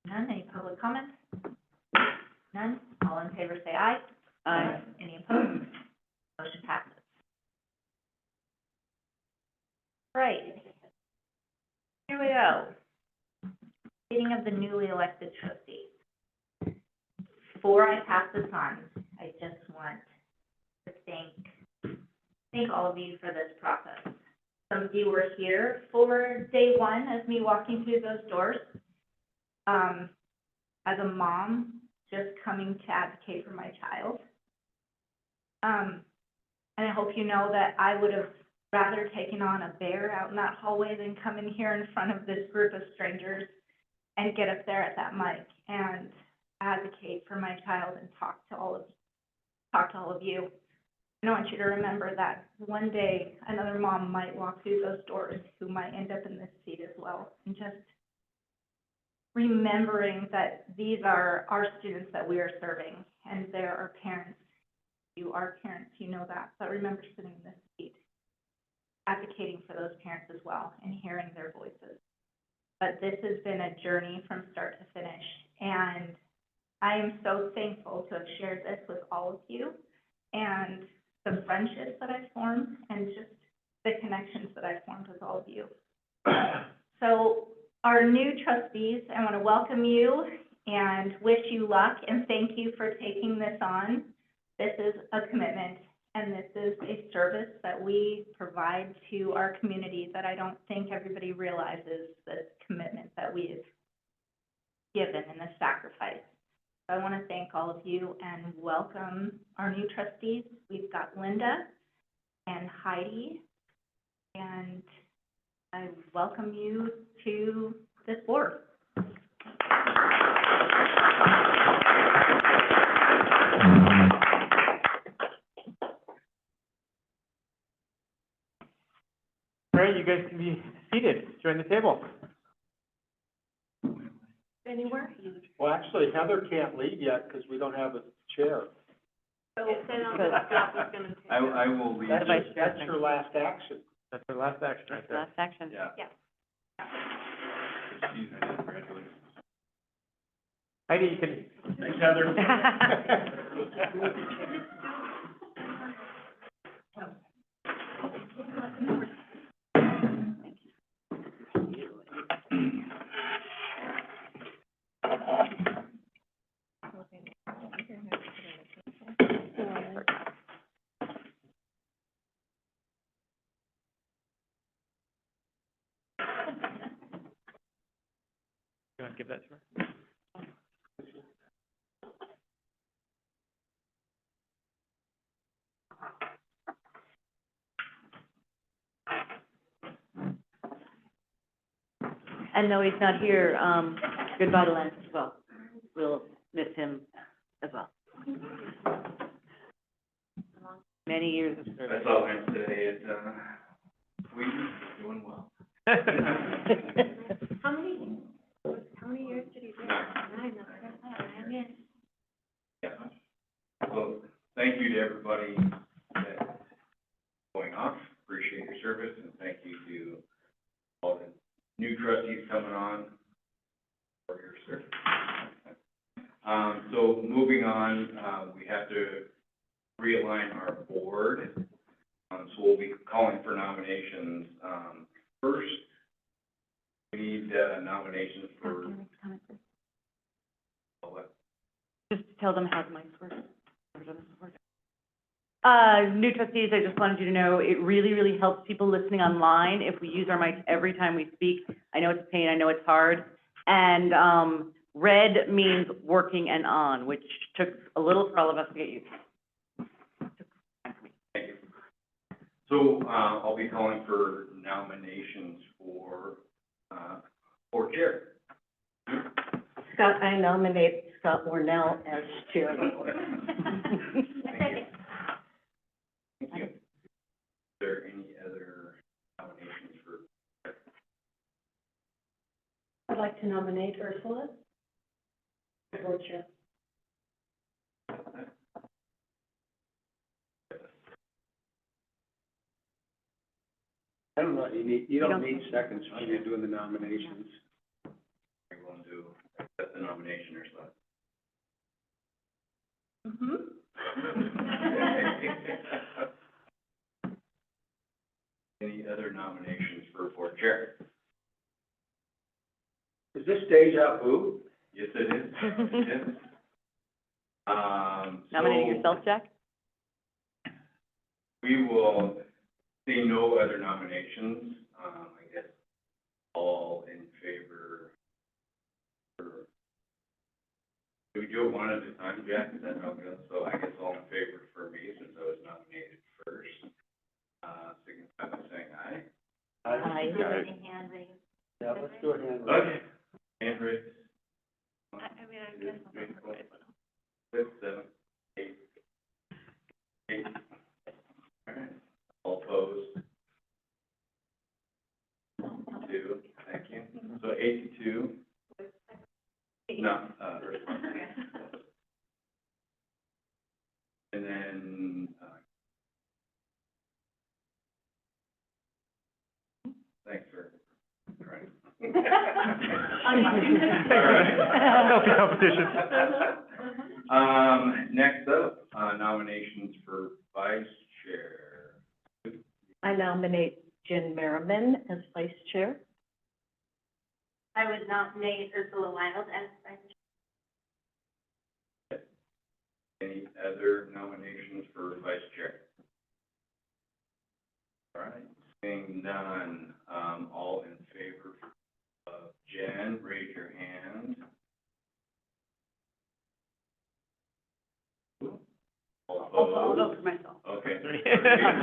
None? Any public comments? None? All in favor say aye. Aye. Any opposed? Motion passes. Right. Here we go. Meeting of the newly elected trustees. Before I pass this on, I just want to thank all of you for this process. Some of you were here for day one of me walking through those doors. As a mom, just coming to advocate for my child. And I hope you know that I would have rather taken on a bear out in that hallway than come in here in front of this group of strangers and get up there at that mic and advocate for my child and talk to all of you. I want you to remember that one day another mom might walk through those doors who might end up in this seat as well. And just remembering that these are our students that we are serving, and there are parents. You are parents, you know that, but remember sitting in this seat, advocating for those parents as well and hearing their voices. But this has been a journey from start to finish, and I am so thankful to have shared this with all of you and the friendships that I've formed and just the connections that I've formed with all of you. So our new trustees, I want to welcome you and wish you luck and thank you for taking this on. This is a commitment, and this is a service that we provide to our community that I don't think everybody realizes the commitment that we've given and the sacrifice. So I want to thank all of you and welcome our new trustees. We've got Linda and Heidi, and I welcome you to this board. All right, you guys can be seated, join the table. Anywhere? Well, actually, Heather can't leave yet because we don't have a chair. So then I'll just drop what's gonna take. I will leave. That's her last action. That's our last action right there. Last action. Yeah. Yeah. Geez, I did, congratulations. Heidi, you can. Thanks, Heather. You want to give that to her? And though he's not here, goodbye to Lance as well. We'll miss him as well. Many years of service. That's all I'm gonna say, it's, Sweden is doing well. How many years did you do? 9, that's Yeah. Well, thank you to everybody that's going off, appreciate your service, and thank you to all the new trustees coming on for your service. So moving on, we have to realign our board. So we'll be calling for nominations. First, we need nominations for, what? Just tell them how the mics work. New trustees, I just wanted you to know, it really, really helps people listening online if we use our mics every time we speak. I know it's a pain, I know it's hard. And, red means working and on, which took a little for all of us to get used to. Thank you. So, I'll be calling for nominations for chair. Scott, I nominate Scott Warnell as chair of the board. Thank you. Thank you. Is there any other nominations for? I'd like to nominate Ursula as board chair. I don't know, you don't need seconds when you're doing the nominations. Are you willing to accept the nomination or so? Any other nominations for board chair? Is this deja vu? Yes, it is. Yes. Nominate So yourself, Jack? we will see no other nominations. I guess all in favor for, do we do it one at a time, Jack? Is that how it goes? So I guess all in favor for me, since I was nominated first, signify by saying aye. Aye. hand raised. Yeah, let's do it hand raised. Okay. Hand raised. I mean, I guess I'm not right, but. 6, 7, 8. 8. All right. All opposed? 2, thank you. So 8 to 2. No, and then, thanks for trying. Healthy competition. Next up, nominations for vice chair. I nominate Jen Merriman as vice chair. I would nominate Ursula Wild as vice chair. Any other nominations for vice chair? All right, seeing none, all in favor of Jen, raise your hand. All I'll opposed? vote for myself. Okay.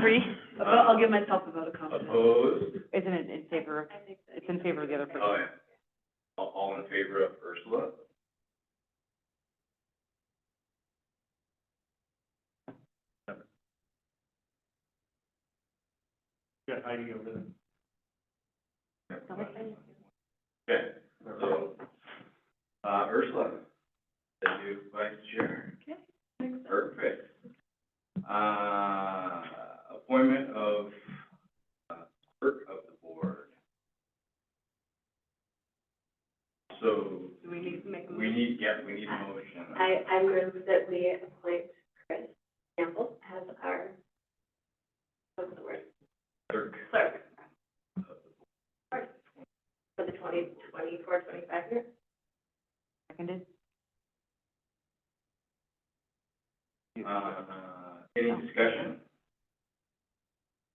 3? I'll give myself a vote of confidence. Opposed? Isn't it in favor of, it's in favor of the other person? Oh, yeah. All in favor of Ursula? Got Heidi over there. Okay, so, Ursula, the new vice chair. Okay. Perfect. Appointment of, clerk of the board. So, Do we need to make a we need a motion. I move that we appoint Chris Campbell as our, what's the word? Clerk. 2024-25 year. Seconded? Any discussion?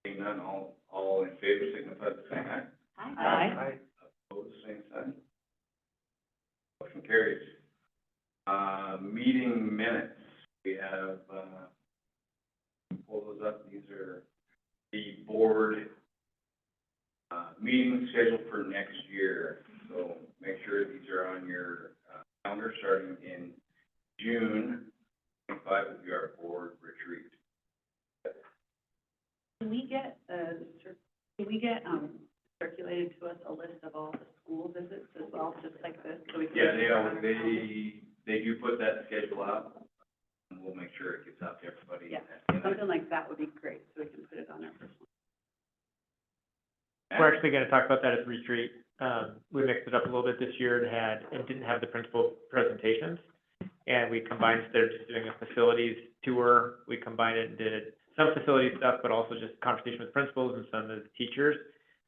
Seeing none, all in favor, signify by saying aye. Aye. Opposed, same sign. Motion carries. Meeting minutes, we have, pull those up, these are the board, meetings scheduled for next year. So make sure these are on your, calendar, starting in June 25 will be our board retreat. Can we get, circulated to us a list of all the school visits as well, just like this, so we can? Yeah, they do put that schedule out, and we'll make sure it gets out to everybody. Yeah, something like that would be great, so we can put it on our personal. We're actually gonna talk about that at the retreat. We mixed it up a little bit this year and didn't have the principal presentations. And we combined, instead of just doing a facilities tour, we combined it and did some facility stuff, but also just conversation with principals and some of the teachers.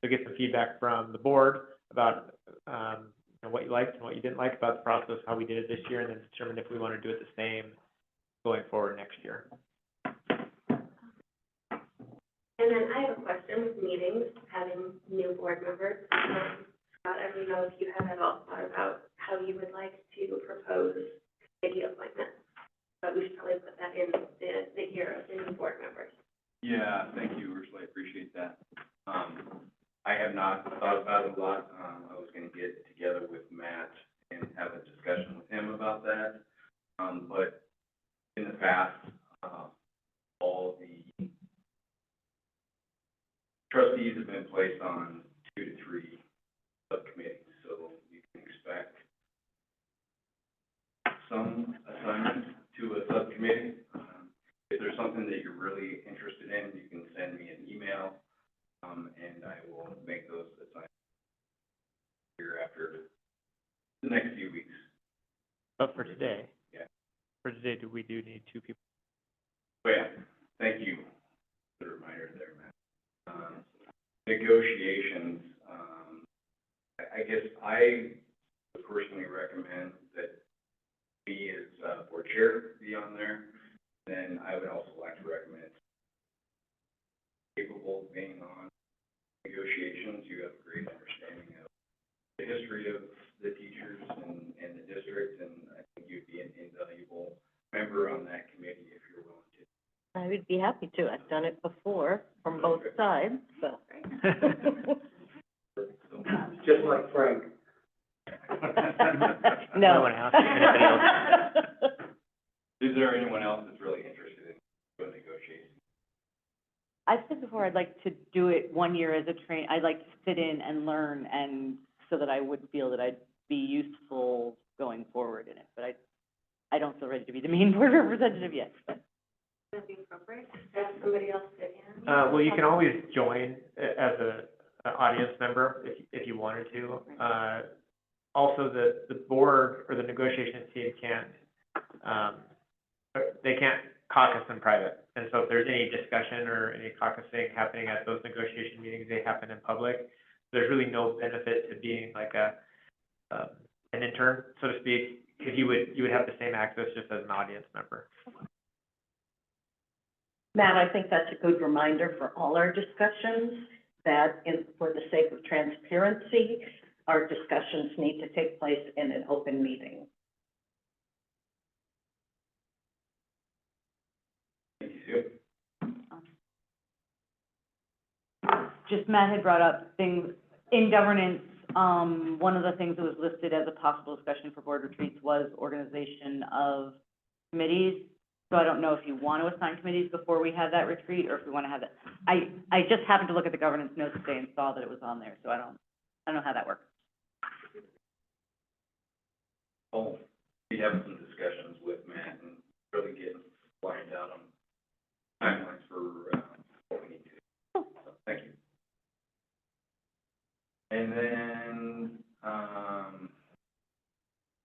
So get some feedback from the board about, what you liked and what you didn't like about the process, how we did it this year, and then determine if we want to do it the same going forward next year. And then I have a question with meetings, having new board members. Scott, I don't know if you have at all thought about how you would like to propose committee appointments. But we should probably put that in the year of the new board members. Yeah, thank you, Ursula, I appreciate that. I have not thought about it a lot. I was gonna get together with Matt and have a discussion with him about that. But in the past, all the trustees have been placed on 2 to 3 subcommittees, so you can expect some assignment to a subcommittee. If there's something that you're really interested in, you can send me an email, and I will make those assignments here after the next few weeks. But for today. Yeah. For today, we do need 2 people. But yeah, thank you for the reminder there, Matt. Negotiations, I guess I would personally recommend that me as board chair be on there. Then I would also like to recommend capable of being on negotiations. You have a great understanding of the history of the teachers and the district, and I think you'd be an invaluable member on that committee if you're willing to. I would be happy to. I've done it before from both sides, so. Just like Frank. No one else. Anybody else? Is there anyone else that's really interested in doing negotiations? I've said before, I'd like to do it 1 year as a I'd like to sit in and learn, and so that I would feel that I'd be useful going forward in it, but I don't feel ready to be the main board representative yet, but. Would it be appropriate to have somebody else sit in? Well, you can always join as an audience member if you wanted to. Also, the board or the negotiations team they can't caucus in private. And so if there's any discussion or any caucusing happening at those negotiation meetings, they happen in public. There's really no benefit to being like an intern, so to speak, because you would have the same access just as an audience member. Matt, I think that's a good reminder for all our discussions, that for the sake of transparency, our discussions need to take place in an open meeting. Thank you, Sue. Just Matt had brought up things in governance. One of the things that was listed as a possible discussion for board retreats was organization of committees. So I don't know if you want to assign committees before we have that retreat, or if we want to have it. I just happened to look at the governance notes today and saw that it was on there, so I don't know how that works. I'll be having some discussions with Matt and really getting lined out on timelines for what we need to do. So, thank you. And then,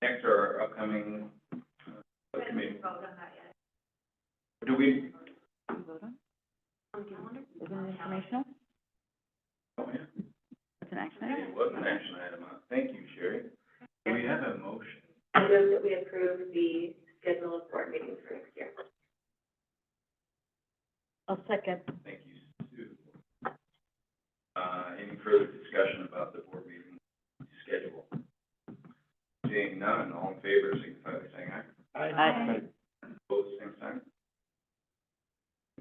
next are our upcoming subcommittee. Do we? Vote on? Isn't it informational? Oh, yeah. It's an action. It was an action item, thank you, Sherry. Do we have a motion? I move that we approve the schedule of board meetings for next year. I'll second. Thank you, Sue. Any further discussion about the board meeting schedule? Seeing none, all in favor, signify by saying aye. Aye. Opposed, same sign.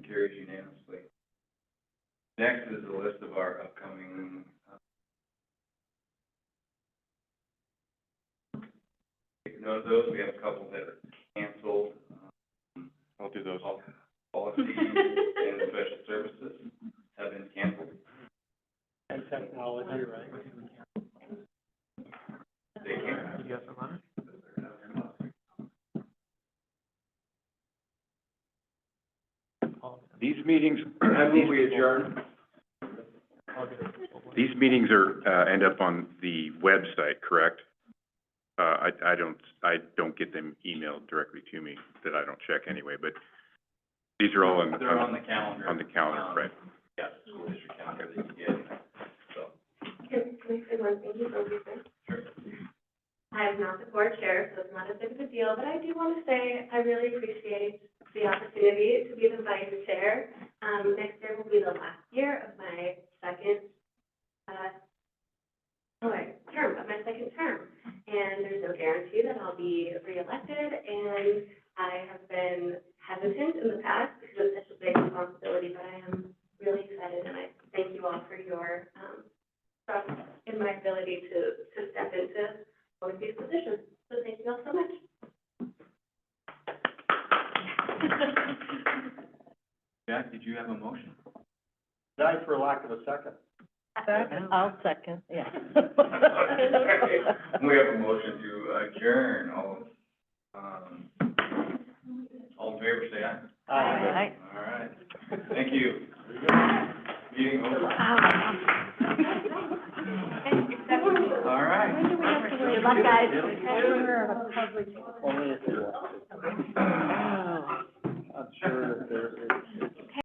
Carries unanimously. Next is a list of our upcoming, take note of those, we have a couple that are canceled. I'll do those. Policy and special services have been canceled. And technology, right? They can't. You got some on it? These meetings, I move we adjourn. these meetings are, end up on the website, correct? I don't get them emailed directly to me, that I don't check anyway, but these are all on, They're on the calendar. on the calendar, right? Yeah, school district calendar that you get, so. Can I say one thing before we finish? Sure. I'm not the board chair, so it's not as big of a deal, but I do want to say I really appreciate the opportunity to be the vice chair. Next year will be the last year of my second, term. And there's no guarantee that I'll be reelected, and I have been hesitant in the past because it's such a big responsibility, but I am really excited, and I thank you all for your, trust in my ability to step into one of these positions. So thank you all so much. Jack, did you have a motion? Died for lack of a second. I'll second, yeah. We have a motion to adjourn, all in favor, say aye. Aye. All right, thank you. Meeting over. All right. Good luck, guys. Only if you're. I'm sure that there is.